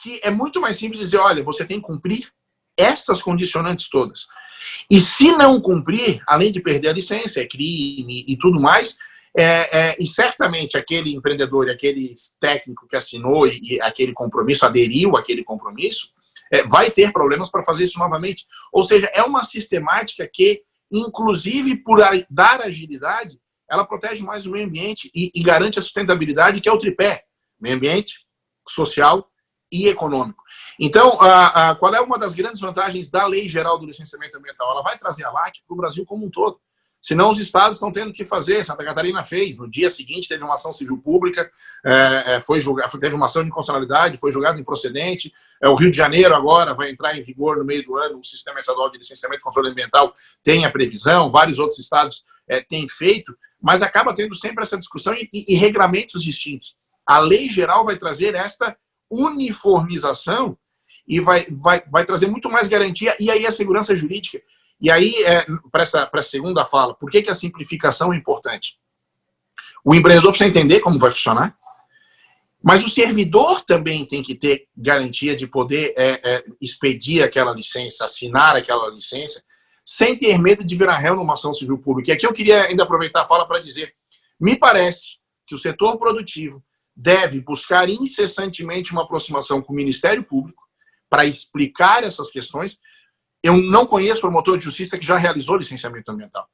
que é muito mais simples dizer, olha, você tem que cumprir essas condicionantes todas. E se não cumprir, além de perder a licença, é crime e tudo mais, e certamente aquele empreendedor, aquele técnico que assinou e aquele compromisso, aderiu àquele compromisso, vai ter problemas para fazer isso novamente. Ou seja, é uma sistemática que, inclusive por dar agilidade, ela protege mais o meio ambiente e garante a sustentabilidade, que é o tripé: meio ambiente, social e econômico. Então, qual é uma das grandes vantagens da Lei Geral do Licenciamento Ambiental? Ela vai trazer a LAC para o Brasil como um todo. senão os estados estão tendo que fazer. Santa Catarina fez, no dia seguinte teve uma ação civil pública, teve uma ação de inconstitucionalidade, foi julgado improcedente. O Rio de Janeiro agora vai entrar em vigor no meio do ano, o Sistema Estadual de Licenciamento e Controle Ambiental tem a previsão, vários outros estados têm feito, mas acaba tendo sempre essa discussão e regramentos distintos. A lei geral vai trazer esta uniformização e vai trazer muito mais garantia, e aí a segurança jurídica. E aí, para essa segunda fala, por que a simplificação é importante? O empreendedor precisa entender como vai funcionar, mas o servidor também tem que ter garantia de poder expedir aquela licença, assinar aquela licença, sem ter medo de virar réu numa ação civil pública. E aqui eu queria ainda aproveitar a fala para dizer, me parece que o setor produtivo deve buscar incessantemente uma aproximação com o Ministério Público para explicar essas questões. Eu não conheço promotor de justiça que já realizou licenciamento ambiental.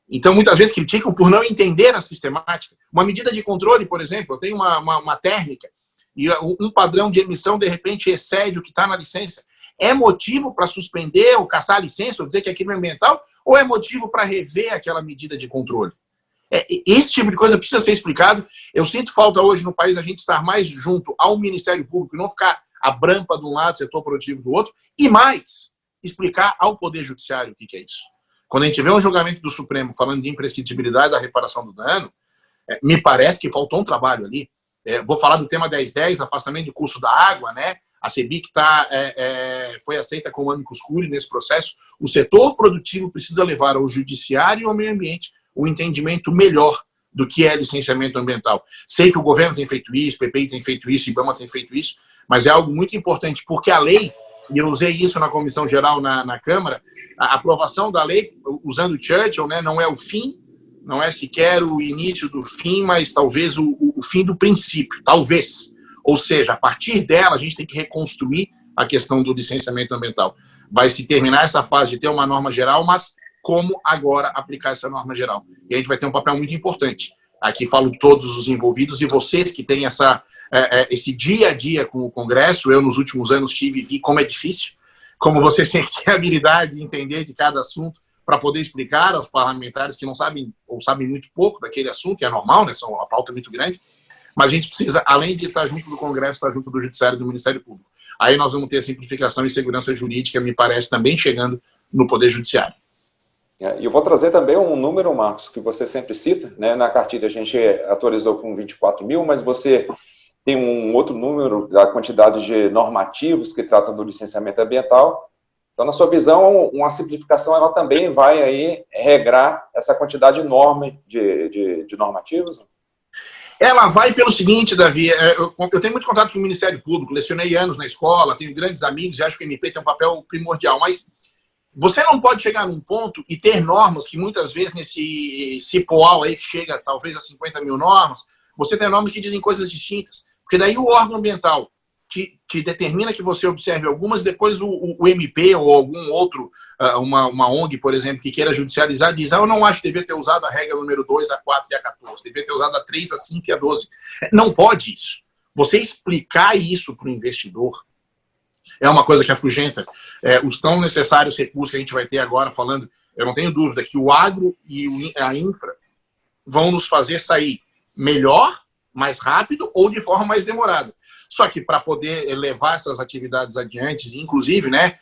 Então, muitas vezes criticam por não entender a sistemática. Uma medida de controle, por exemplo, eu tenho uma térmica e um padrão de emissão, de repente, excede o que está na licença. É motivo para suspender ou cassar a licença, ou dizer que aquilo é ambiental, ou é motivo para rever aquela medida de controle? Esse tipo de coisa precisa ser explicado. Eu sinto falta hoje no país a gente estar mais junto ao Ministério Público e não ficar a brampa de um lado, setor produtivo do outro, e mais, explicar ao Poder Judiciário o que é isso. Quando a gente vê um julgamento do Supremo falando de imprescritibilidade da reparação do dano, me parece que faltou um trabalho ali. Vou falar do tema 1010, afastamento de custo da água, né? A CEBIC foi aceita como amicus curiae nesse processo. O setor produtivo precisa levar ao Judiciário e ao meio ambiente o entendimento melhor do que é licenciamento ambiental. Sei que o governo tem feito isso, o PPI tem feito isso, o IBAMA tem feito isso, mas é algo muito importante, porque a lei, e eu usei isso na Comissão Geral na Câmara, a aprovação da lei, usando Churchill, né, não é o fim, não é sequer o início do fim, mas talvez o fim do princípio, talvez. Ou seja, a partir dela, a gente tem que reconstruir a questão do licenciamento ambiental. Vai se terminar essa fase de ter uma norma geral, mas como agora aplicar essa norma geral? E a gente vai ter um papel muito importante. Aqui falo de todos os envolvidos e vocês que têm esse dia a dia com o Congresso. Eu, nos últimos anos, tive e vi como é difícil, como vocês têm que ter a habilidade de entender de cada assunto para poder explicar aos parlamentares que não sabem ou sabem muito pouco daquele assunto, que é normal, né? A pauta é muito grande, mas a gente precisa, além de estar junto do Congresso, estar junto do Judiciário e do Ministério Público. Aí nós vamos ter a simplificação e segurança jurídica, me parece, também chegando no Poder Judiciário. E eu vou trazer também um número, Marcos, que você sempre cita, né? Na cartilha a gente atualizou com 24 mil, mas você tem um outro número da quantidade de normativos que tratam do licenciamento ambiental. Então, na sua visão, uma simplificação ela também vai aí regrar essa quantidade enorme de normativos? Ela vai pelo seguinte, Davi, eu tenho muito contato com o Ministério Público, lecionei anos na escola, tenho grandes amigos e acho que o MP tem um papel primordial, mas você não pode chegar num ponto e ter normas que muitas vezes nesse cipoal aí que chega talvez a 50 mil normas, você tem normas que dizem coisas distintas, porque daí o órgão ambiental te determina que você observe algumas, depois o MP ou algum outro, uma ONG, por exemplo, que queira judicializar, diz, eu não acho que devia ter usado a regra número 2, a 4 e a 14, devia ter usado a 3, a 5 e a 12. Não pode isso. Você explicar isso para o investidor é uma coisa que afugenta os tão necessários recursos que a gente vai ter agora falando. Eu não tenho dúvida que o agro e a infra vão nos fazer sair melhor, mais rápido ou de forma mais demorada. Só que para poder levar essas atividades adiante, inclusive, né,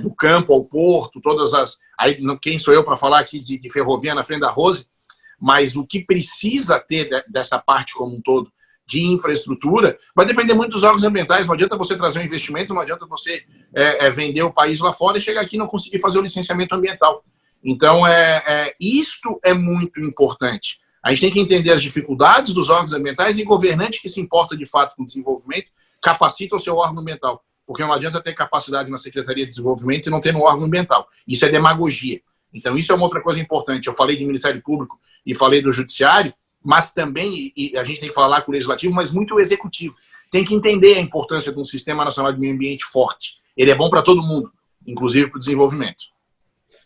do campo ao porto, todas as... Aí, quem sou eu para falar aqui de ferrovia na frente da Rose, mas o que precisa ter dessa parte como um todo de infraestrutura vai depender muito dos órgãos ambientais. Não adianta você trazer um investimento, não adianta você vender o país lá fora e chegar aqui e não conseguir fazer o licenciamento ambiental. Então, isto é muito importante. A gente tem que entender as dificuldades dos órgãos ambientais e governante que se importa de fato com o desenvolvimento capacita o seu órgão ambiental. Porque não adianta ter capacidade na Secretaria de Desenvolvimento e não ter no órgão ambiental. Isso é demagogia. Então, isso é uma outra coisa importante. Eu falei de Ministério Público e falei do Judiciário, mas também, e a gente tem que falar com o Legislativo, mas muito o Executivo. Tem que entender a importância de um Sistema Nacional de Meio Ambiente forte. Ele é bom para todo mundo, inclusive para o desenvolvimento.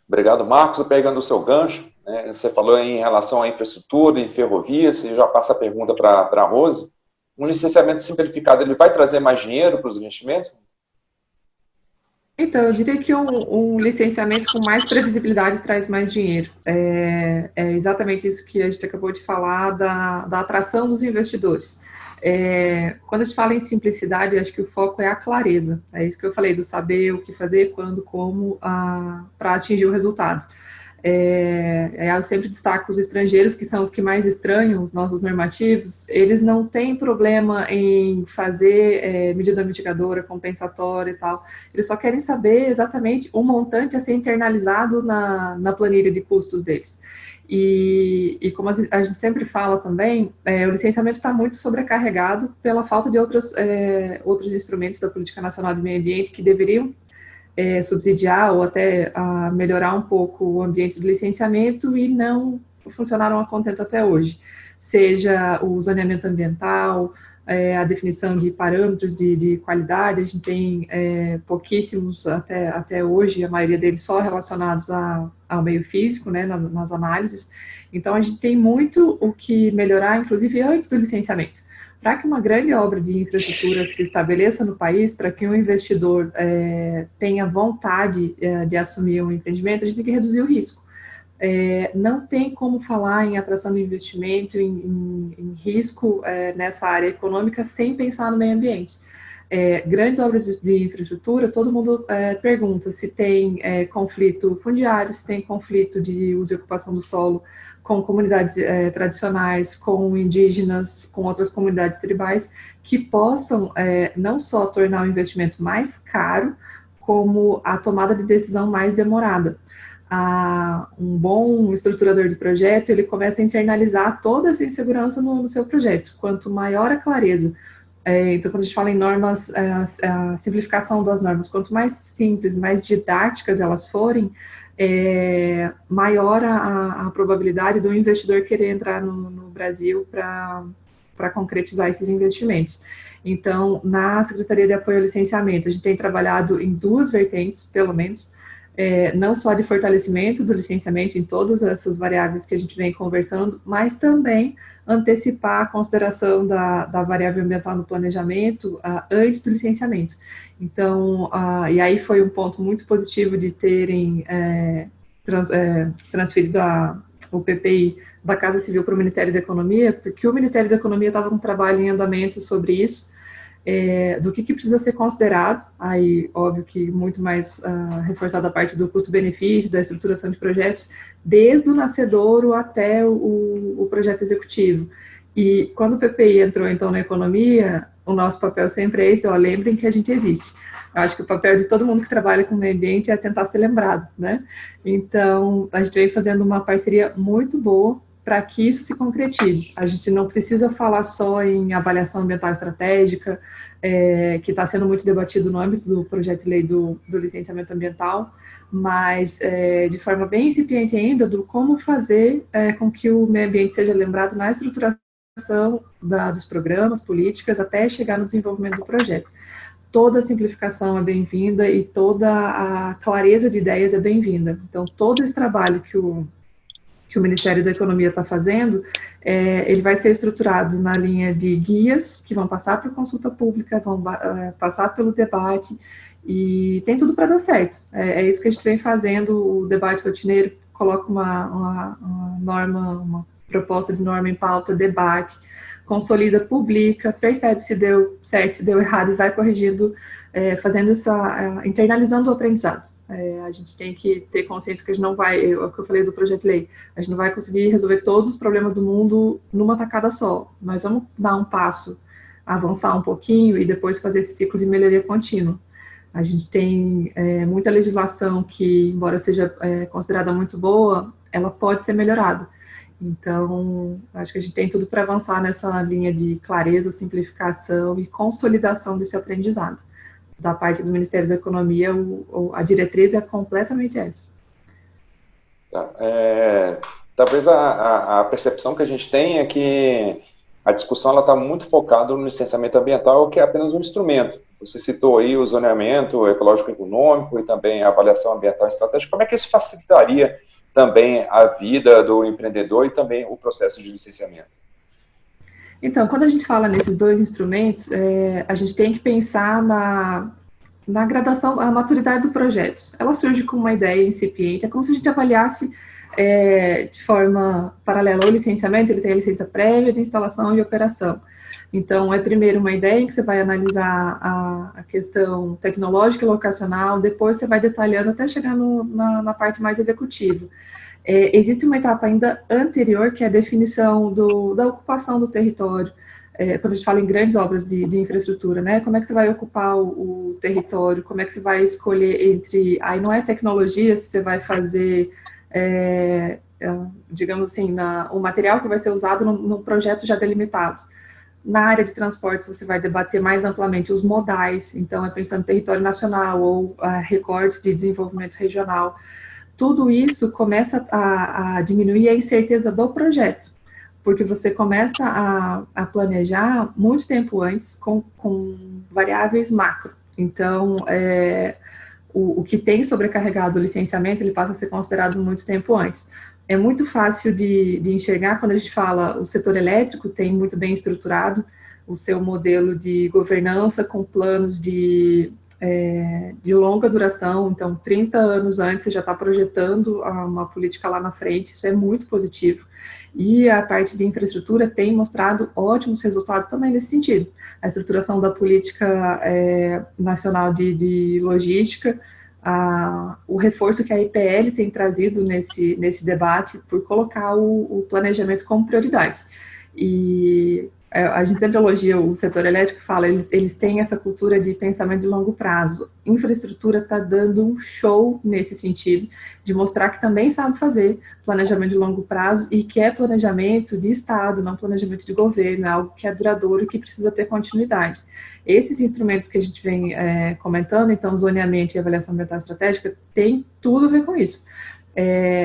Obrigado, Marcos. Pegando o seu gancho, né, você falou em relação à infraestrutura, em ferrovias, e já passa a pergunta para a Rose. Um licenciamento simplificado, ele vai trazer mais dinheiro para os investimentos? Então, eu diria que um licenciamento com mais previsibilidade traz mais dinheiro. É exatamente isso que a gente acabou de falar da atração dos investidores. Quando a gente fala em simplicidade, acho que o foco é a clareza. É isso que eu falei, do saber o que fazer, quando, como, para atingir o resultado. Eu sempre destaco os estrangeiros, que são os que mais estranham os nossos normativos. Eles não têm problema em fazer medida mitigadora, compensatória e tal. Eles só querem saber exatamente o montante a ser internalizado na planilha de custos deles. E como a gente sempre fala também, o licenciamento está muito sobrecarregado pela falta de outros instrumentos da Política Nacional do Meio Ambiente que deveriam subsidiar ou até melhorar um pouco o ambiente do licenciamento e não funcionaram a contento até hoje. Seja o zoneamento ambiental, a definição de parâmetros de qualidade, a gente tem pouquíssimos até hoje, a maioria deles só relacionados ao meio físico, né, nas análises. Então, a gente tem muito o que melhorar, inclusive antes do licenciamento. Para que uma grande obra de infraestrutura se estabeleça no país, para que um investidor tenha vontade de assumir um empreendimento, a gente tem que reduzir o risco. Não tem como falar em atração de investimento, em risco nessa área econômica sem pensar no meio ambiente. Grandes obras de infraestrutura, todo mundo pergunta se tem conflito fundiário, se tem conflito de uso e ocupação do solo com comunidades tradicionais, com indígenas, com outras comunidades tribais, que possam não só tornar o investimento mais caro, como a tomada de decisão mais demorada. Um bom estruturador de projeto, ele começa a internalizar toda essa insegurança no seu projeto. Quanto maior a clareza, então quando a gente fala em normas, a simplificação das normas, quanto mais simples, mais didáticas elas forem, maior a probabilidade do investidor querer entrar no Brasil para concretizar esses investimentos. Então, na Secretaria de Apoio ao Licenciamento, a gente tem trabalhado em duas vertentes, pelo menos, não só de fortalecimento do licenciamento em todas essas variáveis que a gente vem conversando, mas também antecipar a consideração da variável ambiental no planejamento antes do licenciamento. Então, e aí foi um ponto muito positivo de terem transferido o PPI da Casa Civil para o Ministério da Economia, porque o Ministério da Economia estava com um trabalho em andamento sobre isso, do que precisa ser considerado, aí óbvio que muito mais reforçada a parte do custo-benefício, da estruturação de projetos, desde o nascedouro até o projeto executivo. E quando o PPI entrou então na economia, o nosso papel sempre é esse, lembrem que a gente existe. Eu acho que o papel de todo mundo que trabalha com o meio ambiente é tentar ser lembrado, né? Então, a gente vem fazendo uma parceria muito boa para que isso se concretize. A gente não precisa falar só em avaliação ambiental estratégica, que está sendo muito debatido no âmbito do projeto de lei do licenciamento ambiental, mas de forma bem incipiente ainda, do como fazer com que o meio ambiente seja lembrado na estruturação dos programas, políticas, até chegar no desenvolvimento do projeto. Toda a simplificação é bem-vinda e toda a clareza de ideias é bem-vinda. Então, todo esse trabalho que o Ministério da Economia está fazendo, ele vai ser estruturado na linha de guias que vão passar por consulta pública, vão passar pelo debate, e tem tudo para dar certo. É isso que a gente vem fazendo, o debate rotineiro coloca uma norma, uma proposta de norma em pauta, debate, consolida, publica, percebe se deu certo, se deu errado e vai corrigindo, fazendo internalizando o aprendizado. A gente tem que ter consciência que a gente não vai, o que eu falei do projeto de lei, a gente não vai conseguir resolver todos os problemas do mundo numa tacada só, mas vamos dar um passo, avançar um pouquinho e depois fazer esse ciclo de melhoria contínua. A gente tem muita legislação que, embora seja considerada muito boa, ela pode ser melhorada. Então, acho que a gente tem tudo para avançar nessa linha de clareza, simplificação e consolidação desse aprendizado. Da parte do Ministério da Economia, a diretriz é completamente essa. Talvez a percepção que a gente tem é que a discussão está muito focada no licenciamento ambiental, que é apenas um instrumento. Você citou aí o zoneamento ecológico-econômico e também a avaliação ambiental estratégica. Como é que isso facilitaria também a vida do empreendedor e também o processo de licenciamento? Então, quando a gente fala nesses dois instrumentos, a gente tem que pensar na gradação, a maturidade do projeto. Ela surge com uma ideia incipiente, é como se a gente avaliasse de forma paralela o licenciamento, ele tem a licença prévia de instalação e operação. Então, é primeiro uma ideia em que você vai analisar a questão tecnológica e locacional, depois você vai detalhando até chegar na parte mais executiva. Existe uma etapa ainda anterior, que é a definição da ocupação do território. Quando a gente fala em grandes obras de infraestrutura, né? Como é que você vai ocupar o território, como é que você vai escolher entre... Aí não é tecnologia, se você vai fazer... digamos assim, o material que vai ser usado num projeto já delimitado. Na área de transportes, você vai debater mais amplamente os modais, então é pensando em território nacional ou recortes de desenvolvimento regional. Tudo isso começa a diminuir a incerteza do projeto, porque você começa a planejar muito tempo antes com variáveis macro. Então, o que tem sobrecarregado o licenciamento, ele passa a ser considerado muito tempo antes. É muito fácil de enxergar quando a gente fala o setor elétrico tem muito bem estruturado o seu modelo de governança com planos de longa duração, então 30 anos antes você já está projetando uma política lá na frente, isso é muito positivo. E a parte de infraestrutura tem mostrado ótimos resultados também nesse sentido. A estruturação da política nacional de logística, o reforço que a IPL tem trazido nesse debate por colocar o planejamento como prioridade. E a gente sempre elogia o setor elétrico, fala, eles têm essa cultura de pensamento de longo prazo. Infraestrutura está dando um show nesse sentido, de mostrar que também sabe fazer planejamento de longo prazo e que é planejamento de Estado, não planejamento de governo, é algo que é duradouro e que precisa ter continuidade. Esses instrumentos que a gente vem comentando, então, zoneamento e avaliação ambiental estratégica, tem tudo a ver com isso.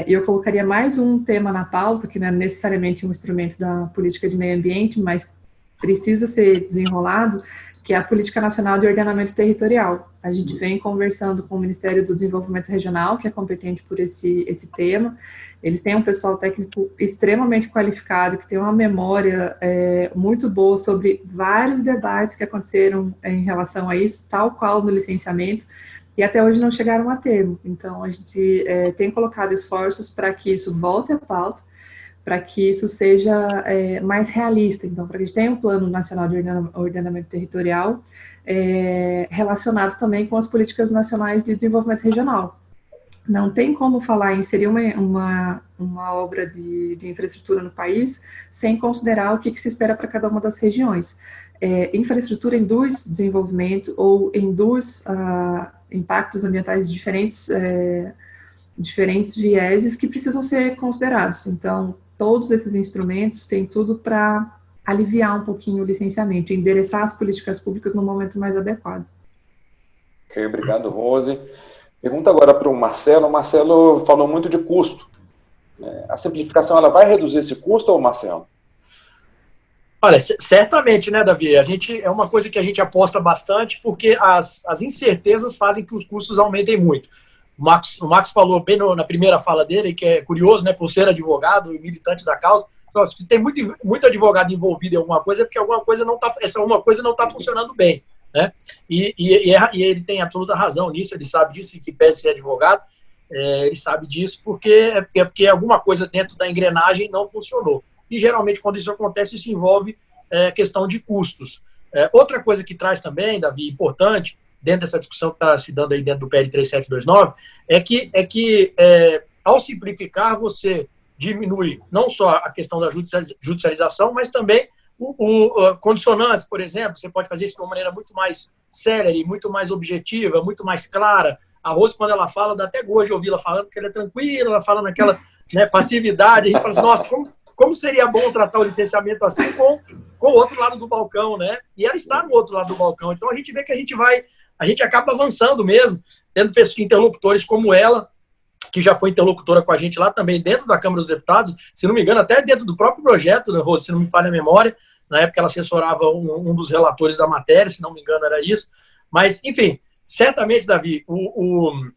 Eu colocaria mais um tema na pauta, que não é necessariamente um instrumento da política de meio ambiente, mas precisa ser desenrolado, que é a Política Nacional de Ordenamento Territorial. A gente vem conversando com o Ministério do Desenvolvimento Regional, que é competente por esse tema. Eles têm um pessoal técnico extremamente qualificado, que tem uma memória muito boa sobre vários debates que aconteceram em relação a isso, tal qual no licenciamento, e até hoje não chegaram a termo. Então, a gente tem colocado esforços para que isso volte à pauta, para que isso seja mais realista. Então, para que a gente tenha um plano nacional de ordenamento territorial relacionado também com as políticas nacionais de desenvolvimento regional. Não tem como falar em inserir uma obra de infraestrutura no país sem considerar o que se espera para cada uma das regiões. Infraestrutura induz desenvolvimento ou induz impactos ambientais de diferentes vieses que precisam ser considerados. Então, todos esses instrumentos têm tudo para aliviar um pouquinho o licenciamento, endereçar as políticas públicas no momento mais adequado. Ok, obrigado, Rose. Pergunta agora para o Marcelo. O Marcelo falou muito de custo. A simplificação, ela vai reduzir esse custo, ou Marcelo? Olha, certamente, né, Davi? É uma coisa que a gente aposta bastante, porque as incertezas fazem que os custos aumentem muito. O Marcos falou bem na primeira fala dele, que é curioso, né, por ser advogado e militante da causa. Se tem muito advogado envolvido em alguma coisa, é porque essa alguma coisa não está funcionando bem, né? E ele tem absoluta razão nisso, ele sabe disso, e que pese ser advogado, ele sabe disso porque alguma coisa dentro da engrenagem não funcionou. E geralmente, quando isso acontece, isso envolve questão de custos. Outra coisa que traz também, Davi, importante, dentro dessa discussão que está se dando aí dentro do PL 3729, é que ao simplificar, você diminui não só a questão da judicialização, mas também condicionantes, por exemplo. Você pode fazer isso de uma maneira muito mais célere, muito mais objetiva, muito mais clara. A Rose, quando ela fala, dá até gosto de ouvir ela falando, porque ela é tranquila, ela fala naquela passividade. A gente fala assim, nossa, como seria bom tratar o licenciamento assim com o outro lado do balcão, né? E ela está no outro lado do balcão. Então, a gente vê que a gente acaba avançando mesmo, tendo interlocutores como ela, que já foi interlocutora com a gente lá também dentro da Câmara dos Deputados, se não me engano, até dentro do próprio projeto, né, Rose, se não me falha a memória, na época ela assessorava um dos relatores da matéria, se não me engano era isso, mas, enfim, certamente, Davi,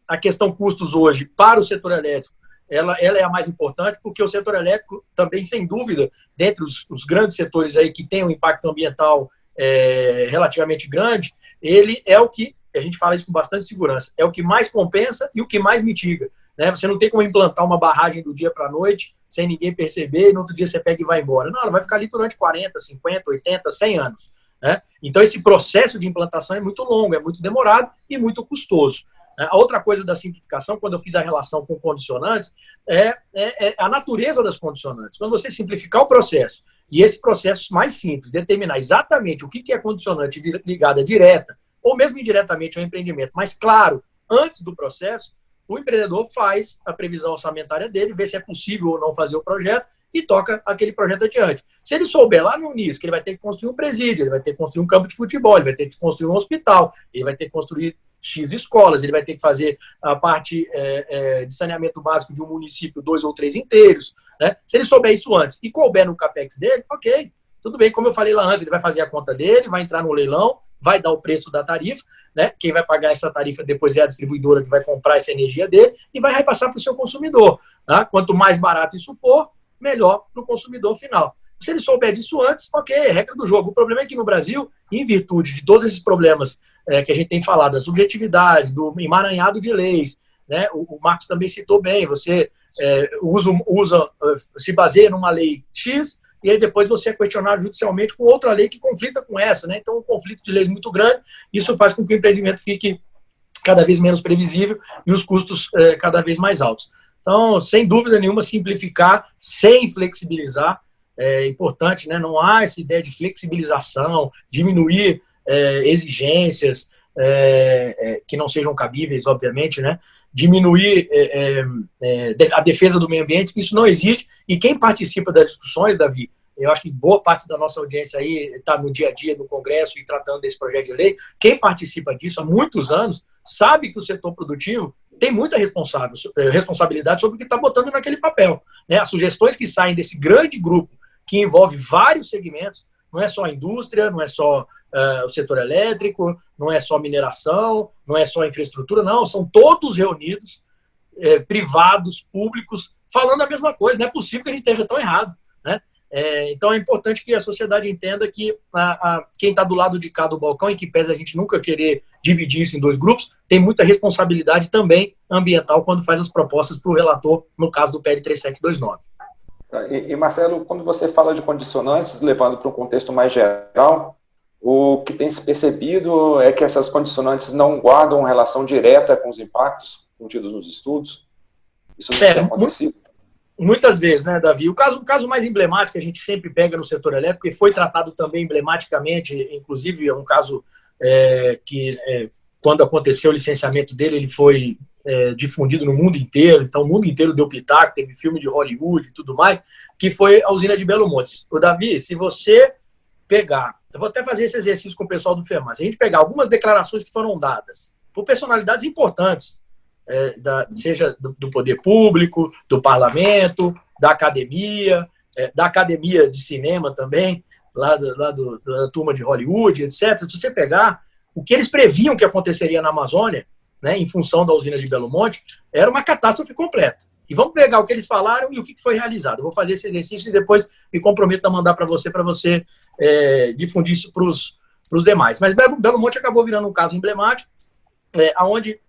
a questão custos hoje para o setor elétrico, ela é a mais importante, porque o setor elétrico também, sem dúvida, dentre os grandes setores aí que tem um impacto ambiental relativamente grande, ele é o que a gente fala isso com bastante segurança, é o que mais compensa e o que mais mitiga. Né? Você não tem como implantar uma barragem do dia para a noite sem ninguém perceber e no outro dia você pega e vai embora. Não, ela vai ficar ali durante 40, 50, 80, 100 anos. Né? Então, esse processo de implantação é muito longo, é muito demorado e muito custoso. A outra coisa da simplificação, quando eu fiz a relação com condicionantes, é a natureza das condicionantes. Quando você simplificar o processo e esse processo mais simples, determinar exatamente o que é condicionante ligada direta ou mesmo indiretamente ao empreendimento, mas claro, antes do processo, o empreendedor faz a previsão orçamentária dele, vê se é possível ou não fazer o projeto e toca aquele projeto adiante. Se ele souber lá no início que ele vai ter que construir um presídio, ele vai ter que construir um campo de futebol, ele vai ter que construir um hospital, ele vai ter que construir X escolas, ele vai ter que fazer a parte de saneamento básico de um município, 2 ou 3 inteiros. Né? Se ele souber isso antes e couber no capex dele, ok, tudo bem, como eu falei lá antes, ele vai fazer a conta dele, vai entrar no leilão, vai dar o preço da tarifa, né? Quem vai pagar essa tarifa depois é a distribuidora que vai comprar essa energia dele e vai repassar para o seu consumidor. Tá? Quanto mais barato isso for, melhor para o consumidor final. Se ele souber disso antes, ok, é regra do jogo. O problema é que no Brasil, em virtude de todos esses problemas que a gente tem falado, da subjetividade, do emaranhado de leis, né? O Marcos também citou bem, você se baseia numa lei X, e aí depois você é questionado judicialmente com outra lei que conflita com essa, né? Então, um conflito de leis muito grande, isso faz com que o empreendimento fique cada vez menos previsível e os custos cada vez mais altos. Então, sem dúvida nenhuma, simplificar sem flexibilizar é importante, né? Não há essa ideia de flexibilização, diminuir exigências que não sejam cabíveis, obviamente, né? Diminuir a defesa do meio ambiente, isso não existe. E quem participa das discussões, Davi, eu acho que boa parte da nossa audiência aí está no dia a dia no Congresso e tratando desse projeto de lei, quem participa disso há muitos anos sabe que o setor produtivo tem muita responsabilidade sobre o que está botando naquele papel. Né? As sugestões que saem desse grande grupo, que envolve vários segmentos, não é só a indústria, não é só o setor elétrico, não é só mineração, não é só a infraestrutura, não, são todos reunidos, privados, públicos, falando a mesma coisa. Não é possível que a gente esteja tão errado. Né? Então é importante que a sociedade entenda que quem está do lado de cá do balcão, e que pese a gente nunca querer dividir isso em 2 grupos, tem muita responsabilidade também ambiental quando faz as propostas para o relator, no caso do PL 3729. E Marcelo, quando você fala de condicionantes, levando para um contexto mais geral, o que tem se percebido é que essas condicionantes não guardam relação direta com os impactos contidos nos estudos? Isso não tem acontecido? Muitas vezes, né, Davi? O caso mais emblemático que a gente sempre pega no setor elétrico, e foi tratado também emblematicamente, inclusive é um caso que, quando aconteceu o licenciamento dele, ele foi difundido no mundo inteiro, então o mundo inteiro deu pitaco, teve filme de Hollywood e tudo mais, que foi a usina de Belo Monte. O Davi, se você pegar, eu vou até fazer esse exercício com o pessoal do FEMAR, se a gente pegar algumas declarações que foram dadas por personalidades importantes, seja do poder público, do parlamento, da academia de cinema também, lá da turma de Hollywood, etc. Se você pegar o que eles previam que aconteceria na Amazônia, né, em função da usina de Belo Monte, era uma catástrofe completa. E vamos pegar o que eles falaram e o que foi realizado. Eu vou fazer esse exercício e depois me comprometo a mandar para você difundir isso para os demais. Mas Belo Monte acabou virando um caso emblemático, onde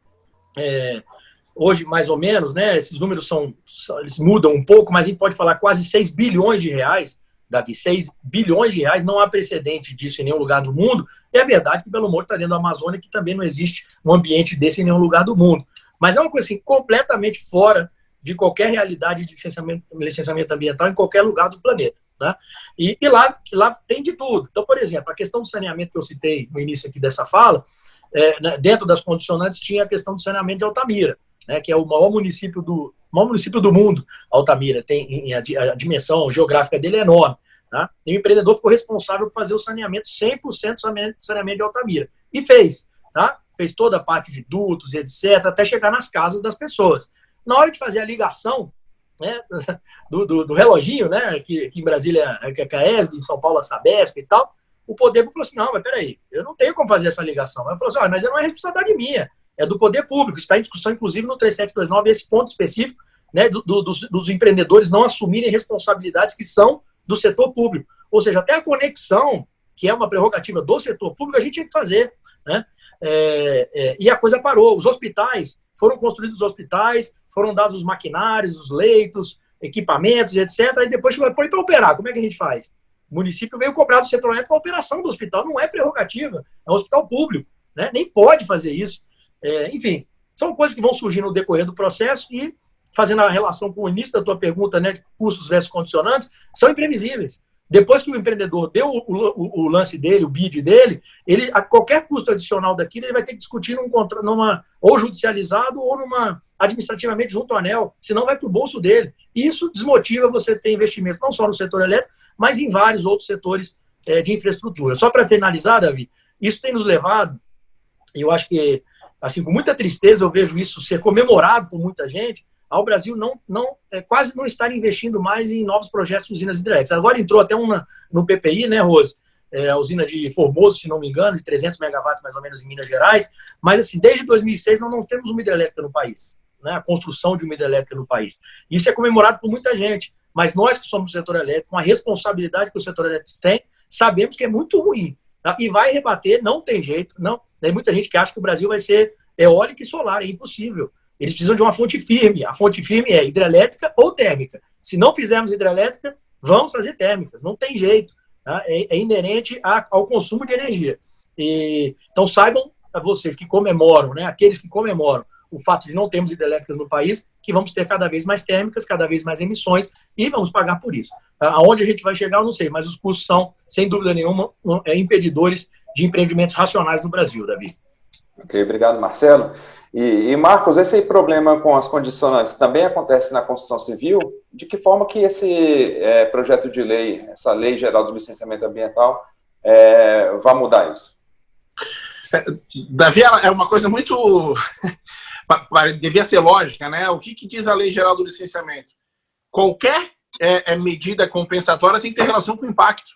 hoje, mais ou menos, né, esses números eles mudam um pouco, mas a gente pode falar quase 6 bilhões de reais, Davi, 6 bilhões de reais, não há precedente disso em nenhum lugar do mundo. É verdade que Belo Monte está dentro da Amazônia, que também não existe um ambiente desse em nenhum lugar do mundo. Mas é uma coisa assim, completamente fora de qualquer realidade de licenciamento ambiental em qualquer lugar do planeta. Tá? E lá tem de tudo. Então, por exemplo, a questão do saneamento que eu citei no início aqui dessa fala, dentro das condicionantes tinha a questão do saneamento de Altamira, né, que é o maior município do mundo. Altamira tem a dimensão geográfica dele é enorme. Tá? E o empreendedor ficou responsável por fazer o saneamento, 100% saneamento de Altamira. E fez. Tá? Fez toda a parte de dutos, etc., até chegar nas casas das pessoas. Na hora de fazer a ligação, né, do reloginho, né, que em Brasília é a CAESB, em São Paulo a Sabesp e tal, o poder público falou assim, não, mas peraí, eu não tenho como fazer essa ligação. Ele falou assim, mas não é responsabilidade minha, é do poder público. Está em discussão, inclusive, no 3729, esse ponto específico, né, dos empreendedores não assumirem responsabilidades que são do setor público. Ou seja, até a conexão, que é uma prerrogativa do setor público, a gente tinha que fazer. Né? e a coisa parou. Os hospitais, foram construídos os hospitais, foram dados os maquinários, os leitos, equipamentos, etc. E depois chegou para operar, como é que a gente faz? O município veio cobrar do setor elétrico a operação do hospital, não é prerrogativa, é um hospital público, né? Nem pode fazer isso. Enfim, são coisas que vão surgir no decorrer do processo e, fazendo a relação com o início da tua pergunta, né, de custos versus condicionantes, são imprevisíveis. Depois que o empreendedor deu o lance dele, o bid dele, a qualquer custo adicional daquilo, ele vai ter que discutir ou judicializado ou administrativamente junto ao ANEEL, senão vai para o bolso dele. E isso desmotiva você ter investimentos não só no setor elétrico, mas em vários outros setores de infraestrutura. Só para finalizar, Davi, isso tem nos levado, e eu acho que, assim, com muita tristeza, eu vejo isso ser comemorado por muita gente, ao Brasil quase não estar investindo mais em novos projetos de usinas hidrelétricas. Agora entrou até uma no PPI, né, Rose? A usina de Formoso, se não me engano, de 300 megawatts mais ou menos em Minas Gerais, mas assim, desde 2006 nós não temos uma hidrelétrica no país, né, a construção de uma hidrelétrica no país. Isso é comemorado por muita gente, mas nós que somos do setor elétrico, com a responsabilidade que o setor elétrico tem, sabemos que é muito ruim, tá? E vai rebater, não tem jeito, não. Tem muita gente que acha que o Brasil vai ser eólica e solar, é impossível. Eles precisam de uma fonte firme. A fonte firme é hidrelétrica ou térmica. Se não fizermos hidrelétrica, vamos fazer térmicas. Não tem jeito. Tá? É inerente ao consumo de energia. Então, saibam vocês que comemoram, né, aqueles que comemoram o fato de não termos hidrelétricas no país, que vamos ter cada vez mais térmicas, cada vez mais emissões, e vamos pagar por isso. Aonde a gente vai chegar, eu não sei, mas os custos são, sem dúvida nenhuma, impedidores de empreendimentos racionais no Brasil, Davi. Ok, obrigado, Marcelo. E Marcos, esse problema com as condicionantes também acontece na construção civil? De que forma que esse projeto de lei, essa Lei Geral do Licenciamento Ambiental, vai mudar isso? Davi, é uma coisa muito... devia ser lógica, né? O que diz a Lei Geral do Licenciamento? Qualquer medida compensatória tem que ter relação com o impacto.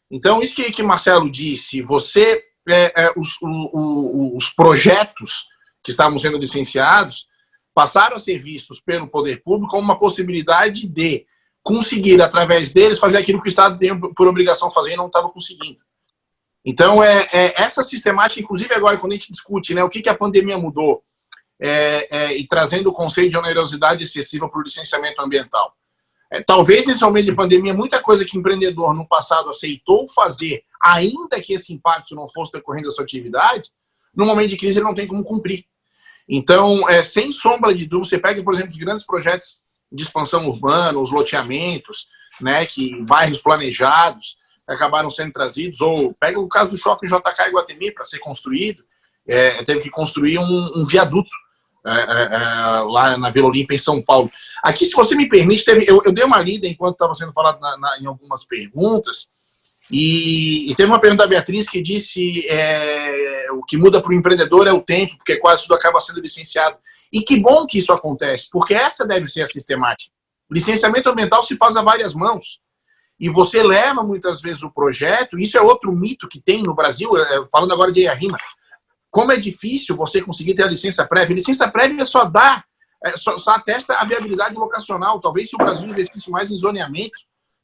Então, isso que Marcelo disse, os projetos que estavam sendo licenciados passaram a ser vistos pelo poder público como uma possibilidade de conseguir, através deles, fazer aquilo que o Estado tem por obrigação de fazer e não estava conseguindo. Então, essa sistemática, inclusive agora, quando a gente discute, né, o que a pandemia mudou, e trazendo o conceito de onerosidade excessiva para o licenciamento ambiental. Talvez, nesse momento de pandemia, muita coisa que o empreendedor no passado aceitou fazer, ainda que esse impacto não fosse decorrendo da sua atividade, no momento de crise ele não tem como cumprir. Então, sem sombra de dúvida, você pega, por exemplo, os grandes projetos de expansão urbana, os loteamentos, né, que bairros planejados acabaram sendo trazidos, ou pega o caso do shopping JK Iguatemi para ser construído, teve que construir um viaduto lá na Vila Olímpia, em São Paulo. Aqui, se você me permite, eu dei uma lida enquanto estava sendo falado em algumas perguntas, e teve uma pergunta da Beatriz que disse o que muda para o empreendedor é o tempo, porque quase tudo acaba sendo licenciado. E que bom que isso acontece, porque essa deve ser a sistemática. O licenciamento ambiental se faz a várias mãos. E você leva muitas vezes o projeto, isso é outro mito que tem no Brasil, falando agora de EIA-RIMA, como é difícil você conseguir ter a licença prévia. A licença prévia só atesta a viabilidade locacional. Talvez se o Brasil investisse mais em zoneamento,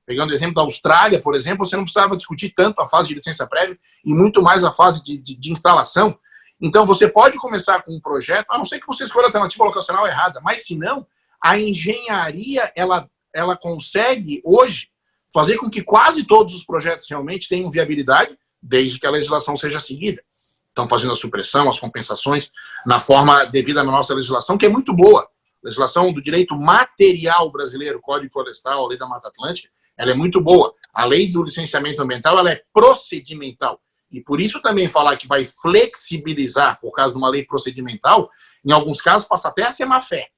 pegando o exemplo da Austrália, por exemplo, você não precisava discutir tanto a fase de licença prévia e muito mais a fase de instalação. Então, você pode começar com um projeto, a não ser que você escolha a alternativa locacional errada, mas se não, a engenharia, ela consegue, hoje, fazer com que quase todos os projetos realmente tenham viabilidade, desde que a legislação seja seguida. Estão fazendo a supressão, as compensações, na forma devida na nossa legislação, que é muito boa. Legislação do direito material brasileiro, Código Florestal, a Lei da Mata Atlântica, ela é muito boa. A Lei do Licenciamento Ambiental, ela é procedimental. E por isso também falar que vai flexibilizar, por causa de uma lei procedimental, em alguns casos passa até a ser má fé.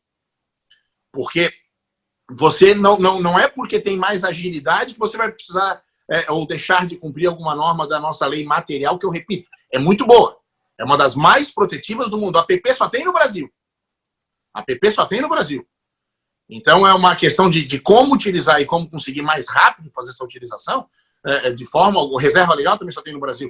Porque você não é porque tem mais agilidade que você vai precisar ou deixar de cumprir alguma norma da nossa lei material, que eu repito, é muito boa. É uma das mais protetivas do mundo. A APP só tem no Brasil. A APP só tem no Brasil. Então, é uma questão de como utilizar e como conseguir mais rápido fazer essa utilização, de forma... Reserva legal também só tem no Brasil.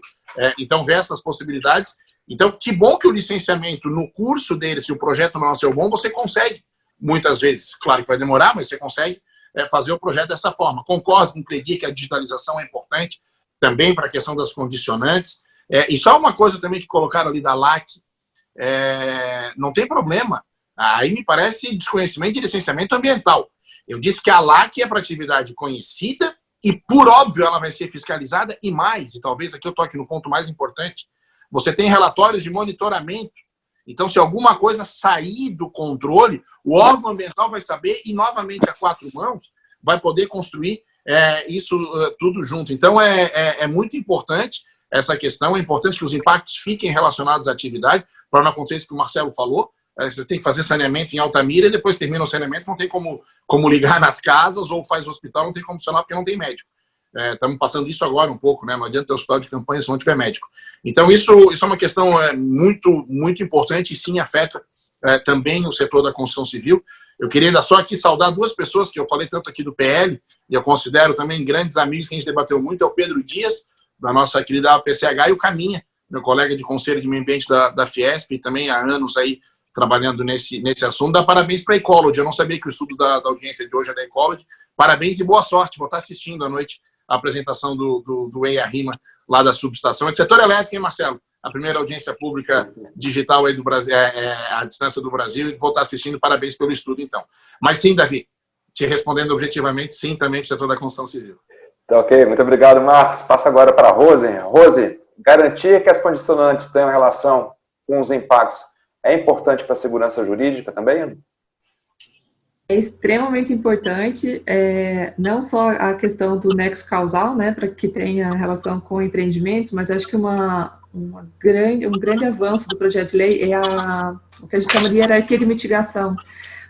Então, ver essas possibilidades. Então, que bom que o licenciamento, no curso dele, se o projeto não nasceu bom, você consegue, muitas vezes, claro que vai demorar, mas você consegue fazer o projeto dessa forma. Concordo com o Cledir que a digitalização é importante, também para a questão das condicionantes. E só uma coisa também que colocaram ali da LAC, não tem problema. Aí me parece desconhecimento de licenciamento ambiental. Eu disse que a LAC é para atividade conhecida e, por óbvio, ela vai ser fiscalizada e mais, e talvez aqui eu toque no ponto mais importante, você tem relatórios de monitoramento. Então, se alguma coisa sair do controle, o órgão ambiental vai saber e, novamente, a quatro mãos, vai poder construir isso tudo junto. Então, é muito importante essa questão, é importante que os impactos fiquem relacionados à atividade, para não acontecer isso que o Marcelo falou. Você tem que fazer saneamento em Altamira e depois termina o saneamento, não tem como ligar nas casas ou faz hospital, não tem como funcionar porque não tem médico. Estamos passando isso agora um pouco, né? Não adianta ter hospital de campanha se não tiver médico. Então, isso é uma questão muito, muito importante e sim afeta também o setor da construção civil. Eu queria ainda só aqui saudar duas pessoas que eu falei tanto aqui do PL e eu considero também grandes amigos que a gente debateu muito, é o Pedro Dias, da nossa querida APCH, e o Caminha, meu colega de Conselho de Meio Ambiente da Fiesp, e também há anos aí trabalhando nesse assunto. Dá parabéns para a Ecology. Eu não sabia que o estudo da audiência de hoje é da Ecology. Parabéns e boa sorte. Vou estar assistindo à noite a apresentação do EIA-RIMA lá da subestação. É do setor elétrico, hein, Marcelo? A primeira audiência pública digital aí do Brasil, à distância do Brasil, e vou estar assistindo. Parabéns pelo estudo, então. Mas sim, Davi, te respondendo objetivamente, sim, também para o setor da construção civil. Tá, ok, muito obrigado, Marcos. Passa agora para a Rose. Rose, garantir que as condicionantes tenham relação com os impactos é importante para a segurança jurídica também? É extremamente importante, não só a questão do nexo causal, né, para que tenha relação com empreendimentos, mas acho que um grande avanço do projeto de lei é o que a gente chama de hierarquia de mitigação.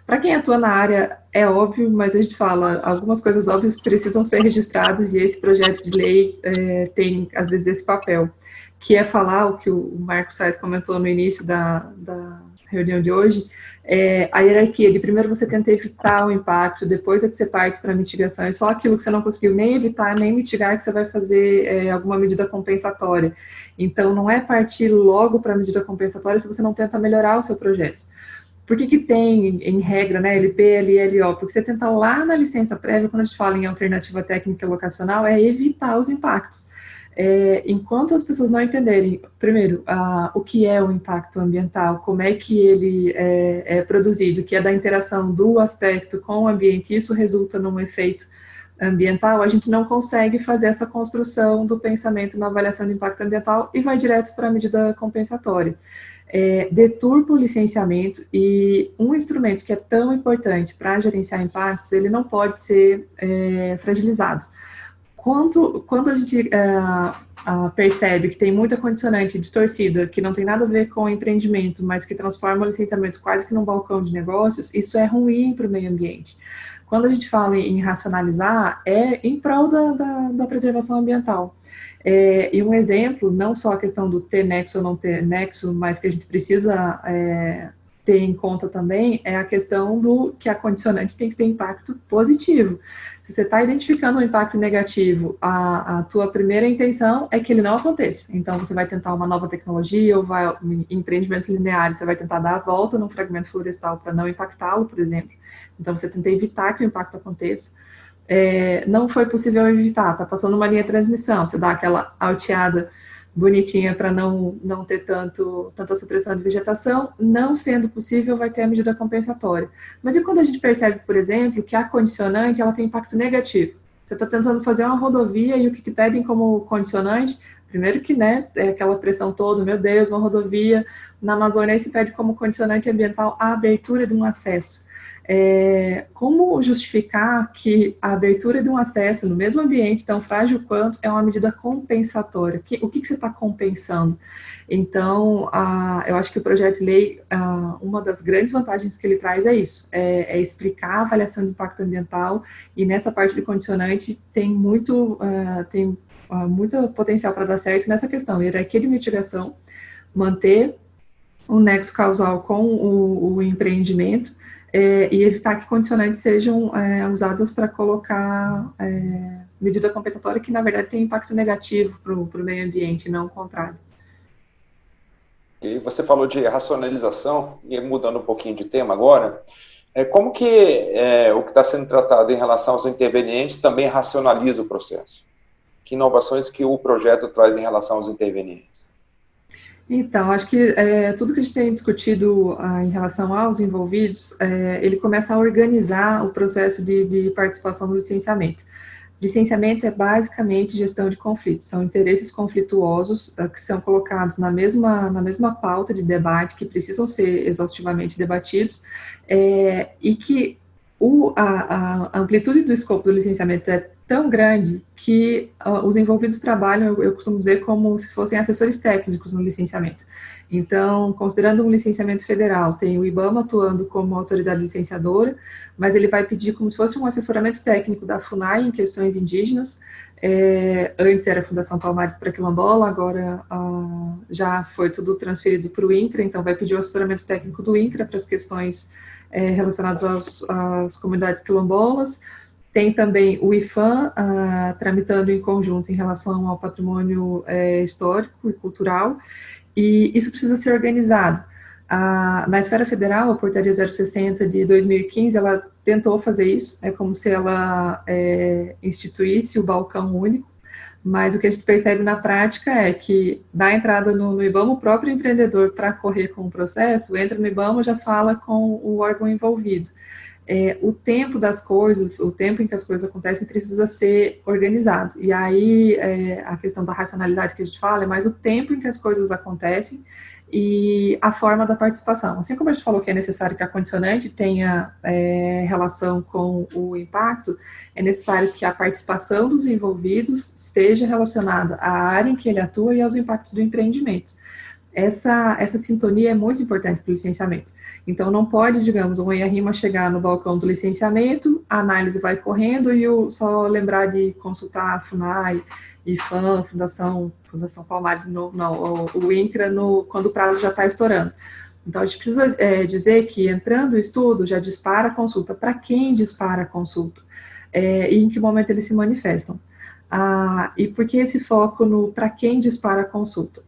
Para quem atua na área, é óbvio, mas a gente fala, algumas coisas óbvias precisam ser registradas e esse projeto de lei tem, às vezes, esse papel, que é falar o que o Marcos Sais comentou no início da reunião de hoje, a hierarquia de primeiro você tenta evitar o impacto, depois é que você parte para a mitigação, e só aquilo que você não conseguiu nem evitar, nem mitigar, que você vai fazer alguma medida compensatória. Então, não é partir logo para a medida compensatória se você não tenta melhorar o seu projeto. Por que tem, em regra, né, LP, LLO? Porque você tenta lá na licença prévia, quando a gente fala em alternativa técnica locacional, é evitar os impactos. Enquanto as pessoas não entenderem, primeiro, o que é o impacto ambiental, como é que ele é produzido, que é da interação do aspecto com o ambiente, isso resulta num efeito ambiental, a gente não consegue fazer essa construção do pensamento na avaliação de impacto ambiental e vai direto para a medida compensatória. Deturpa o licenciamento e um instrumento que é tão importante para gerenciar impactos, ele não pode ser fragilizado. Quando a gente percebe que tem muita condicionante distorcida, que não tem nada a ver com o empreendimento, mas que transforma o licenciamento quase que num balcão de negócios, isso é ruim para o meio ambiente. Quando a gente fala em racionalizar, é em prol da preservação ambiental. E um exemplo, não só a questão do ter nexo ou não ter nexo, mas que a gente precisa ter em conta também, é a questão do que a condicionante tem que ter impacto positivo. Se você está identificando um impacto negativo, a tua primeira intenção é que ele não aconteça. Então, você vai tentar uma nova tecnologia, ou em empreendimentos lineares, você vai tentar dar a volta num fragmento florestal para não impactá-lo, por exemplo. Então, você tenta evitar que o impacto aconteça. Não foi possível evitar, está passando uma linha de transmissão, você dá aquela alteada bonitinha para não ter tanta supressão de vegetação, não sendo possível, vai ter a medida compensatória. Mas e quando a gente percebe, por exemplo, que a condicionante ela tem impacto negativo? Você está tentando fazer uma rodovia e o que te pedem como condicionante, primeiro que, né, é aquela pressão toda, meu Deus, uma rodovia na Amazônia, aí se pede como condicionante ambiental a abertura de um acesso. Como justificar que a abertura de um acesso no mesmo ambiente, tão frágil quanto, é uma medida compensatória? O que você está compensando? Então, eu acho que o projeto de lei, uma das grandes vantagens que ele traz é isso, é explicar a avaliação de impacto ambiental, e nessa parte de condicionante tem muito potencial para dar certo nessa questão, hierarquia de mitigação, manter o nexo causal com o empreendimento, e evitar que condicionantes sejam usadas para colocar medida compensatória que, na verdade, tem impacto negativo para o meio ambiente, não o contrário. E você falou de racionalização, e mudando um pouquinho de tema agora, como que o que está sendo tratado em relação aos intervenientes também racionaliza o processo? Que inovações que o projeto traz em relação aos intervenientes? Então, acho que tudo que a gente tem discutido em relação aos envolvidos, ele começa a organizar o processo de participação no licenciamento. Licenciamento é basicamente gestão de conflitos, são interesses conflituosos que são colocados na mesma pauta de debate, que precisam ser exaustivamente debatidos, e que a amplitude do escopo do licenciamento é tão grande que os envolvidos trabalham, eu costumo dizer, como se fossem assessores técnicos no licenciamento. Então, considerando um licenciamento federal, tem o IBAMA atuando como autoridade licenciadora, mas ele vai pedir como se fosse um assessoramento técnico da FUNAI em questões indígenas. Antes era a Fundação Palmares para Quilombola, agora já foi tudo transferido para o INCRA, então vai pedir o assessoramento técnico do INCRA para as questões relacionadas às comunidades quilombolas. Tem também o IFAM tramitando em conjunto em relação ao patrimônio histórico e cultural, e isso precisa ser organizado. Na esfera federal, a Portaria 060 de 2015, ela tentou fazer isso, é como se ela instituísse o balcão único, mas o que a gente percebe na prática é que, na entrada no IBAMA, o próprio empreendedor, para correr com o processo, entra no IBAMA e já fala com o órgão envolvido. O tempo das coisas, o tempo em que as coisas acontecem precisa ser organizado. E aí, a questão da racionalidade que a gente fala é mais o tempo em que as coisas acontecem e a forma da participação. Assim como a gente falou que é necessário que a condicionante tenha relação com o impacto, é necessário que a participação dos envolvidos esteja relacionada à área em que ele atua e aos impactos do empreendimento. Essa sintonia é muito importante para o licenciamento. Então, não pode, digamos, um EIA-RIMA chegar no balcão do licenciamento, a análise vai correndo e só lembrar de consultar a FUNAI, IFAM, Fundação Palmares, o INCRA, quando o prazo já está estourando. Então, a gente precisa dizer que, entrando o estudo, já dispara a consulta. Para quem dispara a consulta? E em que momento eles se manifestam? E por que esse foco no para quem dispara a consulta?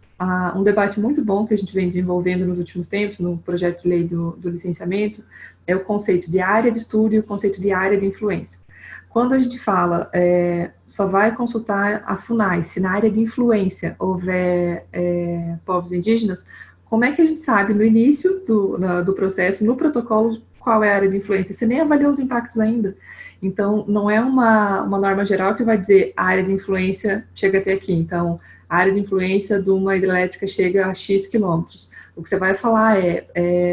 Um debate muito bom que a gente vem desenvolvendo nos últimos tempos, no projeto de lei do licenciamento, é o conceito de área de estudo e o conceito de área de influência. Quando a gente fala, só vai consultar a FUNAI, se na área de influência houver povos indígenas, como é que a gente sabe no início do processo, no protocolo, qual é a área de influência? Você nem avaliou os impactos ainda. Então, não é uma norma geral que vai dizer a área de influência chega até aqui. Então, a área de influência de uma hidrelétrica chega a X quilômetros. O que você vai falar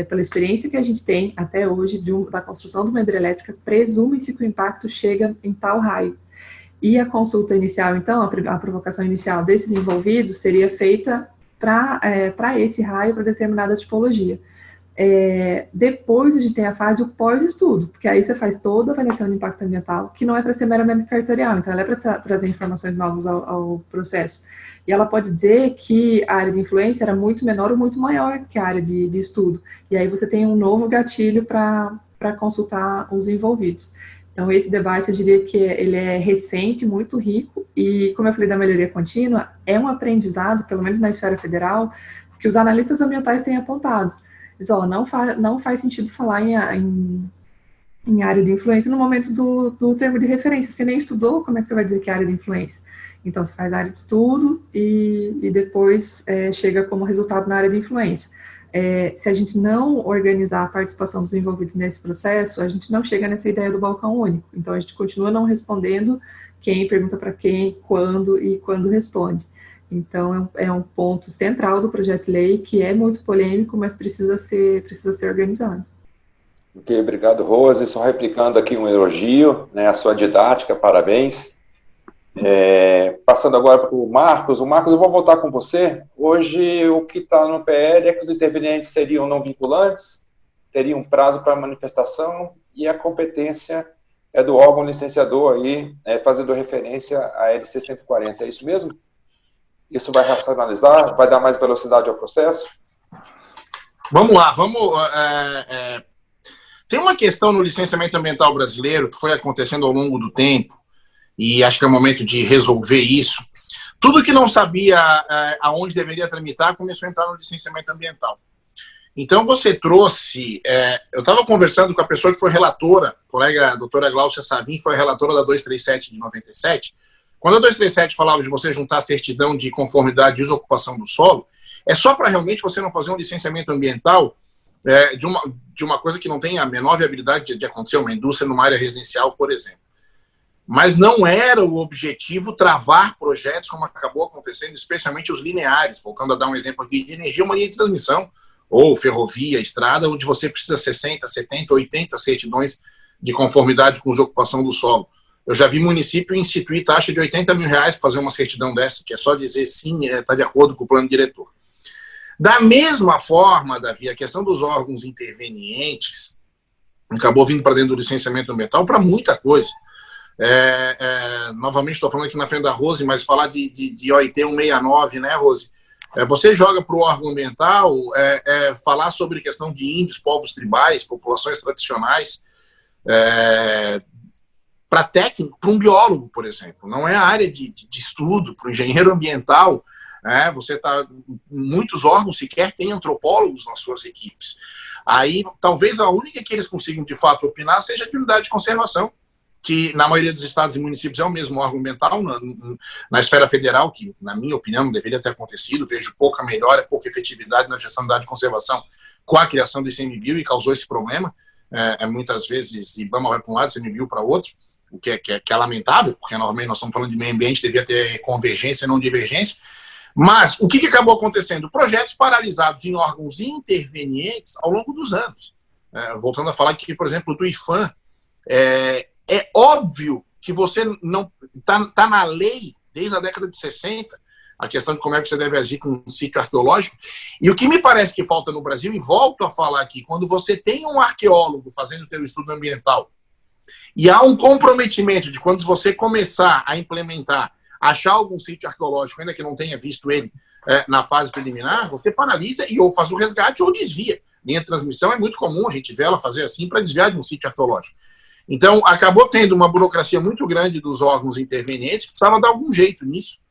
pela experiência que a gente tem até hoje da construção de uma hidrelétrica, presume-se que o impacto chega em tal raio. E a consulta inicial, então, a provocação inicial desses envolvidos seria feita para esse raio, para determinada tipologia. Depois a gente tem a fase o pós-estudo, porque aí você faz toda a avaliação de impacto ambiental, que não é para ser meramente cartorial, então ela é para trazer informações novas ao processo. E ela pode dizer que a área de influência era muito menor ou muito maior que a área de estudo. E aí você tem um novo gatilho para consultar os envolvidos. Então, esse debate, eu diria que ele é recente, muito rico, e, como eu falei da melhoria contínua, é um aprendizado, pelo menos na esfera federal, que os analistas ambientais têm apontado. Diz, não faz sentido falar em área de influência no momento do termo de referência. Você nem estudou, como é que você vai dizer que é área de influência? Então, você faz área de estudo e depois chega como resultado na área de influência. Se a gente não organizar a participação dos envolvidos nesse processo, a gente não chega nessa ideia do balcão único. Então, a gente continua não respondendo quem pergunta para quem, quando e quando responde. Então, é um ponto central do projeto de lei que é muito polêmico, mas precisa ser organizado. Ok, obrigado, Rose. Só replicando aqui um elogio, né, a sua didática, parabéns. Passando agora para o Marcos. Marcos, eu vou voltar com você. Hoje, o que está no PL é que os intervenientes seriam não vinculantes, teriam prazo para manifestação e a competência é do órgão licenciador aí, fazendo referência à LC 140. É isso mesmo? Isso vai racionalizar? Vai dar mais velocidade ao processo? Vamos lá, tem uma questão no licenciamento ambiental brasileiro que foi acontecendo ao longo do tempo, e acho que é o momento de resolver isso. Tudo que não sabia aonde deveria tramitar começou a entrar no licenciamento ambiental. Então você trouxe... eu estava conversando com a pessoa que foi relatora, a colega a doutora Gláucia Savim, foi relatora da 237 de 97. Quando a 237 falava de você juntar a certidão de conformidade de desocupação do solo, é só para realmente você não fazer um licenciamento ambiental de uma coisa que não tem a menor viabilidade de acontecer, uma indústria numa área residencial, por exemplo. Mas não era o objetivo travar projetos como acabou acontecendo, especialmente os lineares, voltando a dar um exemplo aqui de energia, uma linha de transmissão, ou ferrovia, estrada, onde você precisa 60, 70, 80 certidões de conformidade com desocupação do solo. Eu já vi município instituir taxa de R$80 mil para fazer uma certidão dessa, que é só dizer sim, está de acordo com o plano diretor. Da mesma forma, Davi, a questão dos órgãos intervenientes acabou vindo para dentro do licenciamento ambiental para muita coisa. Novamente estou falando aqui na frente da Rose, mas falar de OIT 169, né, Rose? Você joga para o órgão ambiental falar sobre questão de índios, povos tribais, populações tradicionais, para técnico, para um biólogo, por exemplo. Não é a área de estudo, para o engenheiro ambiental. Muitos órgãos sequer têm antropólogos nas suas equipes. Aí, talvez a única que eles consigam, de fato, opinar seja de unidade de conservação, que na maioria dos estados e municípios é o mesmo órgão ambiental, na esfera federal, que, na minha opinião, não deveria ter acontecido. Vejo pouca melhora, pouca efetividade na gestão da unidade de conservação com a criação do ICMBio e causou esse problema. Muitas vezes, IBAMA vai para um lado, ICMBio para outro, o que é lamentável, porque normalmente nós estamos falando de meio ambiente, devia ter convergência, não divergência. Mas o que acabou acontecendo? Projetos paralisados em órgãos intervenientes ao longo dos anos. Voltando a falar aqui, por exemplo, do IFAM, é óbvio que você não está na lei desde a década de 60, a questão de como é que você deve agir com um sítio arqueológico. E o que me parece que falta no Brasil, e volto a falar aqui, quando você tem um arqueólogo fazendo o seu estudo ambiental e há um comprometimento de quando você começar a implementar, achar algum sítio arqueológico, ainda que não tenha visto ele na fase preliminar, você paralisa e ou faz o resgate ou desvia. Linha de transmissão é muito comum, a gente vê ela fazer assim para desviar de um sítio arqueológico. Então, acabou tendo uma burocracia muito grande dos órgãos intervenientes, que precisava dar algum jeito nisso,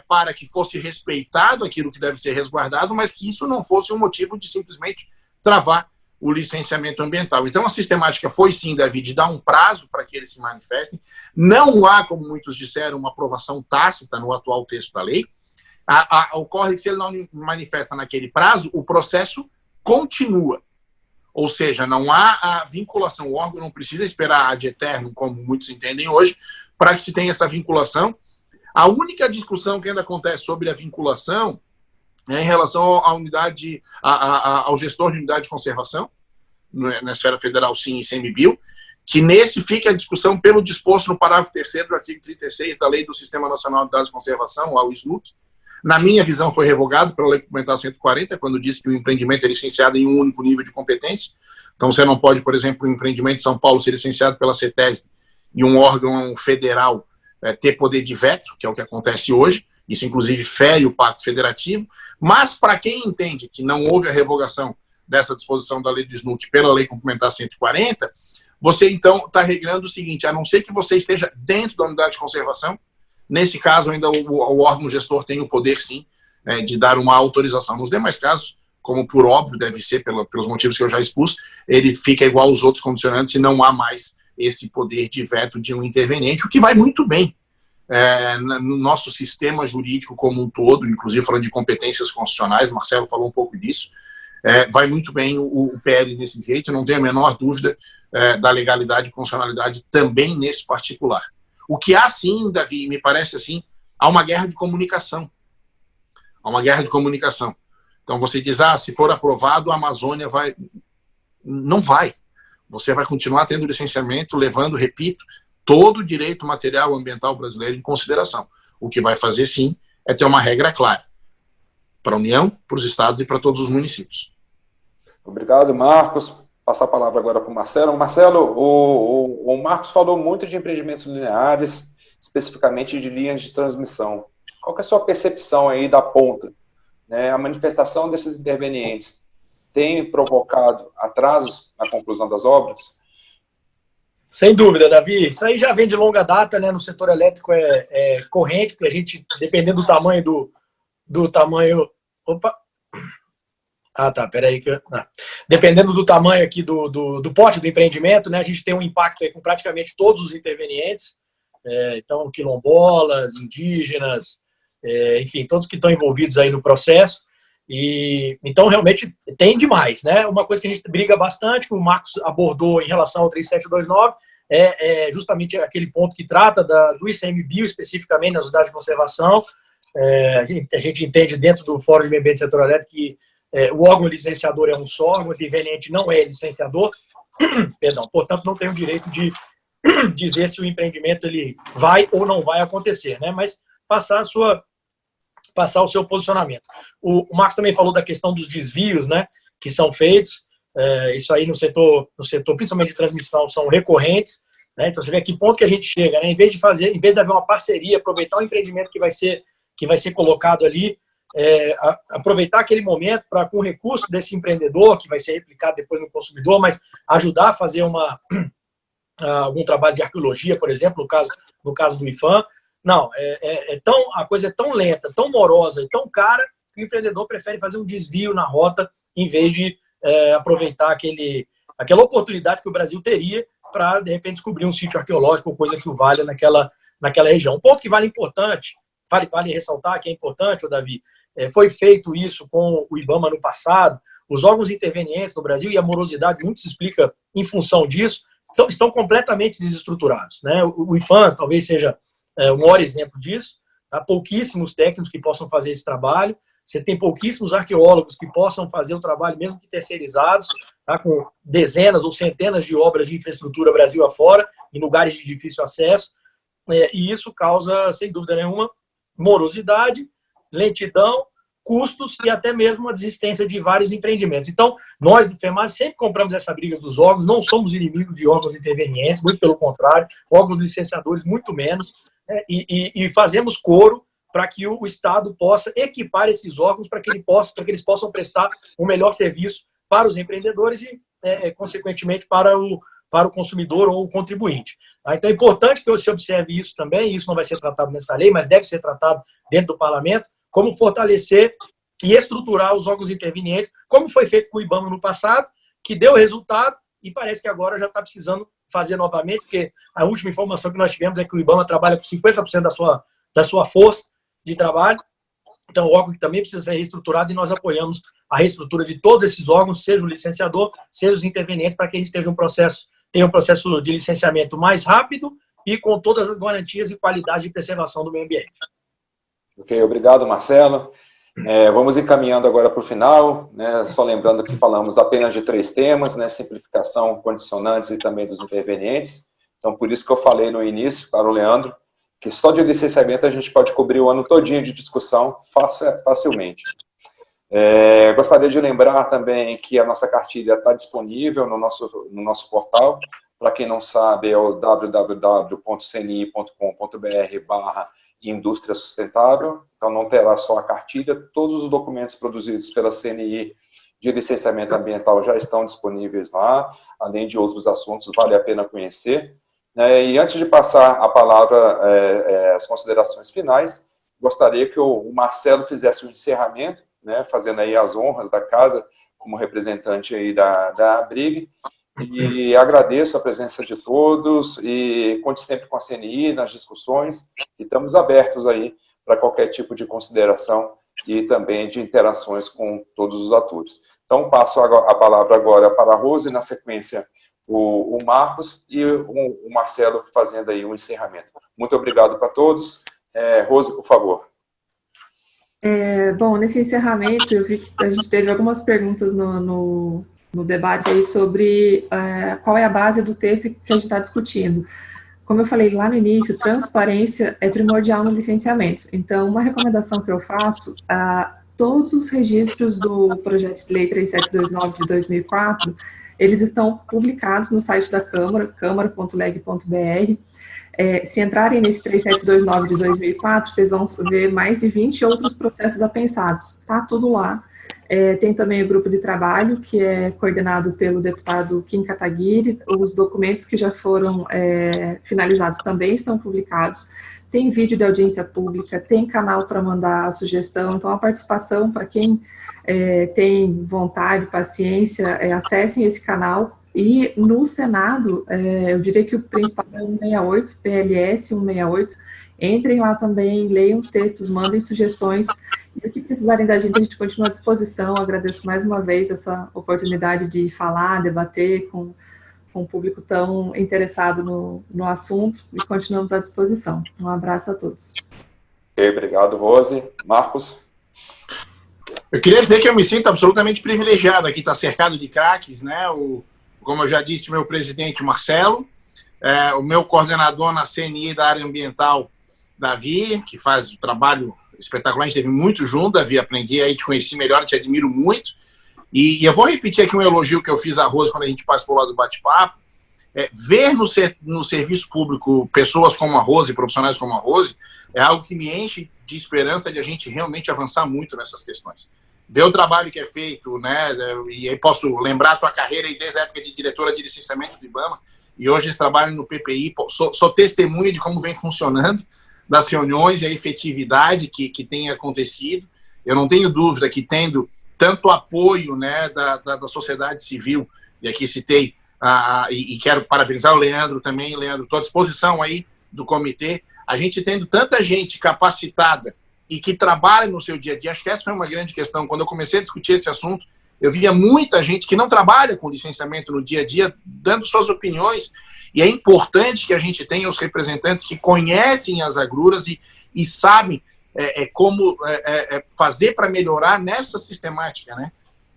para que fosse respeitado aquilo que deve ser resguardado, mas que isso não fosse um motivo de simplesmente travar o licenciamento ambiental. Então, a sistemática foi, sim, Davi, de dar um prazo para que eles se manifestem. Não há, como muitos disseram, uma aprovação tácita no atual texto da lei. Ocorre que, se ele não manifesta naquele prazo, o processo continua. Ou seja, não há a vinculação, o órgão não precisa esperar ad eternum, como muitos entendem hoje, para que se tenha essa vinculação. A única discussão que ainda acontece sobre a vinculação é em relação à unidade, ao gestor de unidade de conservação, na esfera federal, sim, e ICMBio, que nesse fica a discussão pelo disposto no parágrafo 3º do artigo 36 da Lei do Sistema Nacional de Dados de Conservação, o SNUC. Na minha visão, foi revogado pela Lei Complementar 140, quando disse que o empreendimento é licenciado em um único nível de competência. Então, você não pode, por exemplo, o empreendimento de São Paulo ser licenciado pela CETESB e um órgão federal ter poder de veto, que é o que acontece hoje. Isso, inclusive, fere o Pacto Federativo. Mas, para quem entende que não houve a revogação dessa disposição da Lei do SNUC pela Lei Complementar 140, você, então, está regrando o seguinte: a não ser que você esteja dentro da unidade de conservação, nesse caso, ainda o órgão gestor tem o poder, sim, de dar uma autorização. Nos demais casos, como por óbvio deve ser, pelos motivos que eu já expus, ele fica igual aos outros condicionantes e não há mais esse poder de veto de um interveniente, o que vai muito bem no nosso sistema jurídico como um todo, inclusive falando de competências constitucionais, Marcelo falou um pouco disso, vai muito bem o PL desse jeito, não tenho a menor dúvida da legalidade e constitucionalidade também nesse particular. O que há, sim, Davi, me parece assim, há uma guerra de comunicação. Há uma guerra de comunicação. Então você diz, se for aprovado, a Amazônia vai... Não vai. Você vai continuar tendo licenciamento, levando, repito, todo o direito material ambiental brasileiro em consideração. O que vai fazer, sim, é ter uma regra clara para a União, para os estados e para todos os municípios. Obrigado, Marcos. Passar a palavra agora para o Marcelo. Marcelo, o Marcos falou muito de empreendimentos lineares, especificamente de linhas de transmissão. Qual que é a sua percepção aí da ponta? A manifestação desses intervenientes tem provocado atrasos na conclusão das obras? Sem dúvida, Davi. Isso aí já vem de longa data, né? No setor elétrico é corrente, porque a gente, dependendo do tamanho do tamanho... Opa! Peraí. Dependendo do tamanho aqui do pote do empreendimento, né, a gente tem um impacto aí com praticamente todos os intervenientes, então quilombolas, indígenas, enfim, todos que estão envolvidos aí no processo. E então, realmente, tem demais, né? Uma coisa que a gente briga bastante, que o Marcos abordou em relação ao 3729, é justamente aquele ponto que trata do ICMBio, especificamente nas unidades de conservação. A gente entende dentro do Fórum de Meio Ambiente e Setor Elétrico que o órgão licenciador é um só, o interveniente não é licenciador, perdão, portanto, não tem o direito de dizer se o empreendimento ele vai ou não vai acontecer, né? Mas passar o seu posicionamento. O Marcos também falou da questão dos desvios, né, que são feitos. Isso aí no setor, principalmente de transmissão, são recorrentes, né? Então você vê a que ponto que a gente chega, né? Em vez de haver uma parceria, aproveitar o empreendimento que vai ser colocado ali, aproveitar aquele momento para, com o recurso desse empreendedor, que vai ser replicado depois no consumidor, mas ajudar a fazer algum trabalho de arqueologia, por exemplo, no caso do IPHAN. Não, a coisa é tão lenta, tão morosa e tão cara que o empreendedor prefere fazer um desvio na rota em vez de aproveitar aquela oportunidade que o Brasil teria para, de repente, descobrir um sítio arqueológico ou coisa que o valha naquela região. Um ponto que vale ressaltar, que é importante, Davi, foi feito isso com o IBAMA no passado. Os órgãos intervenientes no Brasil, e a morosidade muito se explica em função disso, estão completamente desestruturados, né? O IPHAN talvez seja o maior exemplo disso. Há pouquíssimos técnicos que possam fazer esse trabalho. Você tem pouquíssimos arqueólogos que possam fazer o trabalho, mesmo que terceirizados, tá? Com dezenas ou centenas de obras de infraestrutura Brasil afora, em lugares de difícil acesso. E isso causa, sem dúvida nenhuma, morosidade, lentidão, custos e até mesmo a desistência de vários empreendimentos. Então, nós do FEMAS sempre compramos essa briga dos órgãos, não somos inimigos de órgãos intervenientes, muito pelo contrário, órgãos licenciadores muito menos, né? E fazemos coro para que o Estado possa equipar esses órgãos para que eles possam prestar um melhor serviço para os empreendedores e, consequentemente, para o consumidor ou o contribuinte. Então, é importante que você observe isso também, isso não vai ser tratado nessa lei, mas deve ser tratado dentro do parlamento, como fortalecer e estruturar os órgãos intervenientes, como foi feito com o IBAMA no passado, que deu resultado e parece que agora já está precisando fazer novamente, porque a última informação que nós tivemos é que o IBAMA trabalha com 50% da sua força de trabalho. Então, o órgão que também precisa ser reestruturado, e nós apoiamos a reestrutura de todos esses órgãos, seja o licenciador, seja os intervenientes, para que a gente tenha um processo de licenciamento mais rápido e com todas as garantias e qualidade de preservação do meio ambiente. Ok, obrigado, Marcelo. Vamos encaminhando agora para o final, né? Só lembrando que falamos apenas de 3 temas, né? Simplificação, condicionantes e também dos intervenientes. Então, por isso que eu falei no início para o Leandro, que só de licenciamento a gente pode cobrir o ano todinho de discussão facilmente. Gostaria de lembrar também que a nossa cartilha está disponível no nosso portal. Para quem não sabe, é o www.cni.com.br/indústria sustentável. Então, não terá só a cartilha, todos os documentos produzidos pela CNI de licenciamento ambiental já estão disponíveis lá, além de outros assuntos, vale a pena conhecer. E antes de passar a palavra, as considerações finais, gostaria que o Marcelo fizesse um encerramento, né, fazendo aí as honras da casa, como representante aí da ABRIG, e agradeço a presença de todos, e conte sempre com a CNI nas discussões, e estamos abertos aí para qualquer tipo de consideração e também de interações com todos os atores. Então, passo a palavra agora para a Rose, e na sequência o Marcos e o Marcelo fazendo aí um encerramento. Muito obrigado para todos. Rose, por favor. Bom, nesse encerramento, eu vi que a gente teve algumas perguntas no debate aí sobre qual é a base do texto que a gente está discutindo. Como eu falei lá no início, transparência é primordial no licenciamento. Então, uma recomendação que eu faço, todos os registros do projeto de lei 3729 de 2004, eles estão publicados no site da Câmara, câmara.leg.br. Se entrarem nesse 3729 de 2004, vocês vão ver mais de 20 outros processos apensados. Está tudo lá. Tem também o grupo de trabalho, que é coordenado pelo deputado Kim Kataguiri. Os documentos que já foram finalizados também estão publicados. Tem vídeo de audiência pública, tem canal para mandar a sugestão. Então, a participação, para quem tem vontade, paciência, acessem esse canal. E no Senado, eu diria que o principal é o 168, PLS 168, Entrem lá também, leiam os textos, mandem sugestões, e o que precisarem da gente, a gente continua à disposição. Agradeço mais uma vez essa oportunidade de falar, debater com um público tão interessado no assunto, e continuamos à disposição. Um abraço a todos. Obrigado, Rose. Marcos? Eu queria dizer que eu me sinto absolutamente privilegiado aqui, estar cercado de craques, né? Como eu já disse, o meu presidente, Marcelo, o meu coordenador na CNI da área ambiental, Davi, que faz um trabalho espetacular, a gente esteve muito junto, Davi, aprendi aí, te conheci melhor, te admiro muito. E eu vou repetir aqui um elogio que eu fiz à Rose quando a gente participou lá do bate-papo. Ver no serviço público pessoas como a Rose, profissionais como a Rose, é algo que me enche de esperança de a gente realmente avançar muito nessas questões. Ver o trabalho que é feito, né? E aí posso lembrar a tua carreira aí desde a época de diretora de licenciamento do IBAMA, e hoje esse trabalho no PPI, sou testemunha de como vem funcionando, das reuniões e a efetividade que tem acontecido. Eu não tenho dúvida que, tendo tanto apoio, né, da sociedade civil, e aqui citei, e quero parabenizar o Leandro também. Leandro, estou à disposição aí do comitê, a gente tendo tanta gente capacitada e que trabalha no seu dia a dia. Acho que essa foi uma grande questão. Quando eu comecei a discutir esse assunto, eu via muita gente que não trabalha com licenciamento no dia a dia, dando suas opiniões, e é importante que a gente tenha os representantes que conhecem as agruras e sabem como fazer para melhorar nessa sistemática, né?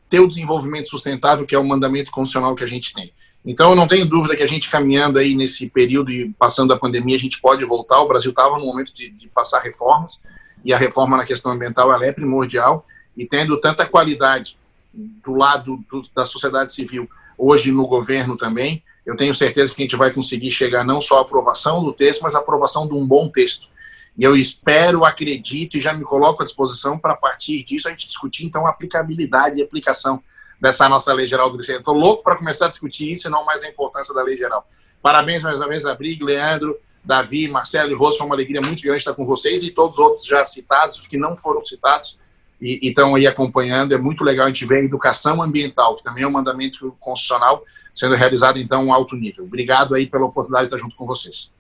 Ter o desenvolvimento sustentável, que é o mandamento constitucional que a gente tem. Então, eu não tenho dúvida que a gente, caminhando aí nesse período e passando a pandemia, a gente pode voltar. O Brasil estava no momento de passar reformas, e a reforma na questão ambiental ela é primordial, e tendo tanta qualidade do lado da sociedade civil, hoje no governo também, eu tenho certeza que a gente vai conseguir chegar não só à aprovação do texto, mas à aprovação de um bom texto. E eu espero, acredito e já me coloco à disposição para, a partir disso, a gente discutir, então, a aplicabilidade e aplicação dessa nossa Lei Geral do Licenciamento. Estou louco para começar a discutir isso e não mais a importância da Lei Geral. Parabéns mais uma vez a Brig, Leandro, Davi, Marcelo e Rose. Foi uma alegria muito grande estar com vocês, e todos os outros já citados, os que não foram citados e estão aí acompanhando. É muito legal a gente ver a educação ambiental, que também é um mandamento constitucional, sendo realizado, então, a um alto nível. Obrigado aí pela oportunidade de estar junto com vocês.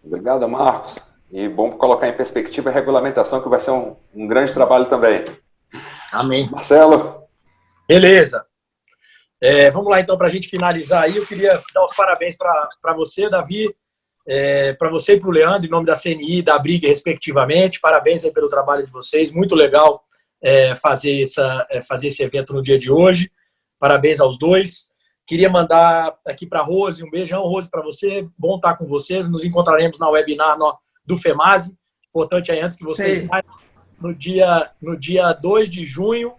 Obrigado, Marcos. E bom colocar em perspectiva a regulamentação, que vai ser um grande trabalho também. Amém. Marcelo? Beleza. Vamos lá, então, para a gente finalizar aí. Eu queria dar os parabéns para você, Davi, para você e para o Leandro, em nome da CNI e da Brig, respectivamente. Parabéns aí pelo trabalho de vocês. Muito legal fazer esse evento no dia de hoje. Parabéns aos dois. Queria mandar aqui para a Rose um beijão. Rose, para você. Bom estar com você. Nos encontraremos na webinar do FEMASE. Importante aí, antes que vocês saibam, no dia 2 de junho,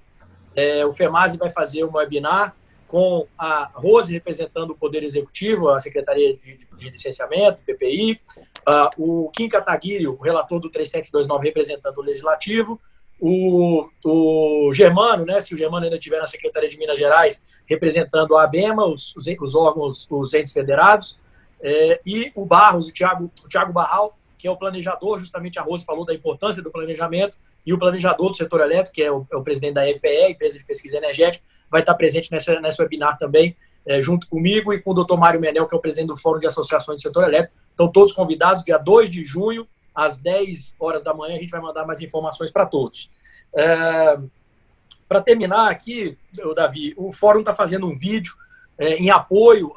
o FEMASE vai fazer um webinar com a Rose representando o Poder Executivo, a Secretaria de Licenciamento, PPI, o Kim Kataguiri, o relator do 3729, representando o Legislativo, o Germano, né, se o Germano ainda estiver na Secretaria de Minas Gerais, representando a ABEMA, os órgãos, os entes federados, e o Barros, o Thiago Barral, que é o planejador. Justamente a Rose falou da importância do planejamento, e o planejador do setor elétrico, que é o presidente da EPE, Empresa de Pesquisa Energética, vai estar presente nessa webinar também, junto comigo e com o Dr. Mário Menel, que é o presidente do Fórum de Associações do Setor Elétrico. Então, todos convidados, dia 2 de junho, às 10 horas da manhã, a gente vai mandar mais informações para todos. Para terminar aqui, Davi, o Fórum está fazendo um vídeo em apoio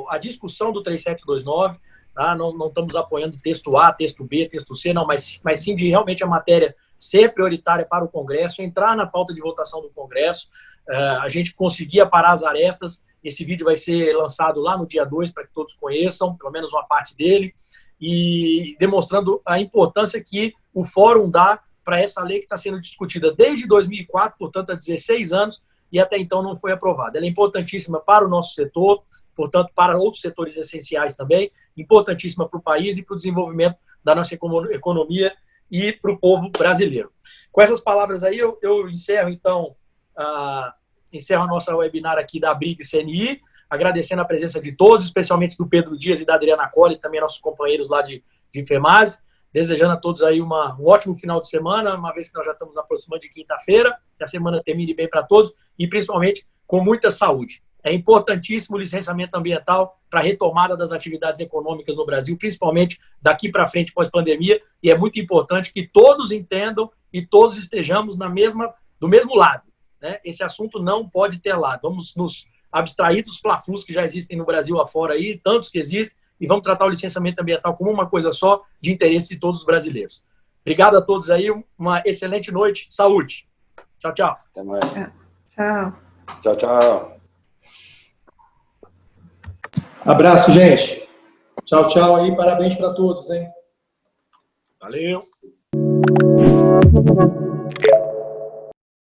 à discussão do 3729, tá? Não estamos apoiando texto A, texto B, texto C, não, mas sim de realmente a matéria ser prioritária para o Congresso, entrar na pauta de votação do Congresso, a gente conseguir parar as arestas. Esse vídeo vai ser lançado lá no dia 2, para que todos conheçam, pelo menos uma parte dele, e demonstrando a importância que o Fórum dá para essa lei que está sendo discutida desde 2004, portanto, há 16 anos, e até então não foi aprovada. Ela é importantíssima para o nosso setor, portanto, para outros setores essenciais também, importantíssima para o país e para o desenvolvimento da nossa economia e para o povo brasileiro. Com essas palavras aí, eu encerro, então, a nossa webinar aqui da Brig CNI, agradecendo a presença de todos, especialmente do Pedro Dias e da Adriana Colli, também nossos companheiros lá de FEMASE, desejando a todos aí um ótimo final de semana, uma vez que nós já estamos aproximando de quinta-feira, que a semana termine bem para todos e, principalmente, com muita saúde. É importantíssimo o licenciamento ambiental para a retomada das atividades econômicas no Brasil, principalmente daqui para frente, pós-pandemia, e é muito importante que todos entendam e todos estejamos do mesmo lado, né? Esse assunto não pode ter lado. Vamos nos abstrair dos fla-flus que já existem no Brasil afora aí, tantos que existem, e vamos tratar o licenciamento ambiental como uma coisa só, de interesse de todos os brasileiros. Obrigado a todos aí, uma excelente noite, saúde. Tchau, tchau. Até mais. Tchau. Tchau, tchau. Abraço, gente. Tchau, tchau aí. Parabéns para todos, hein? Valeu.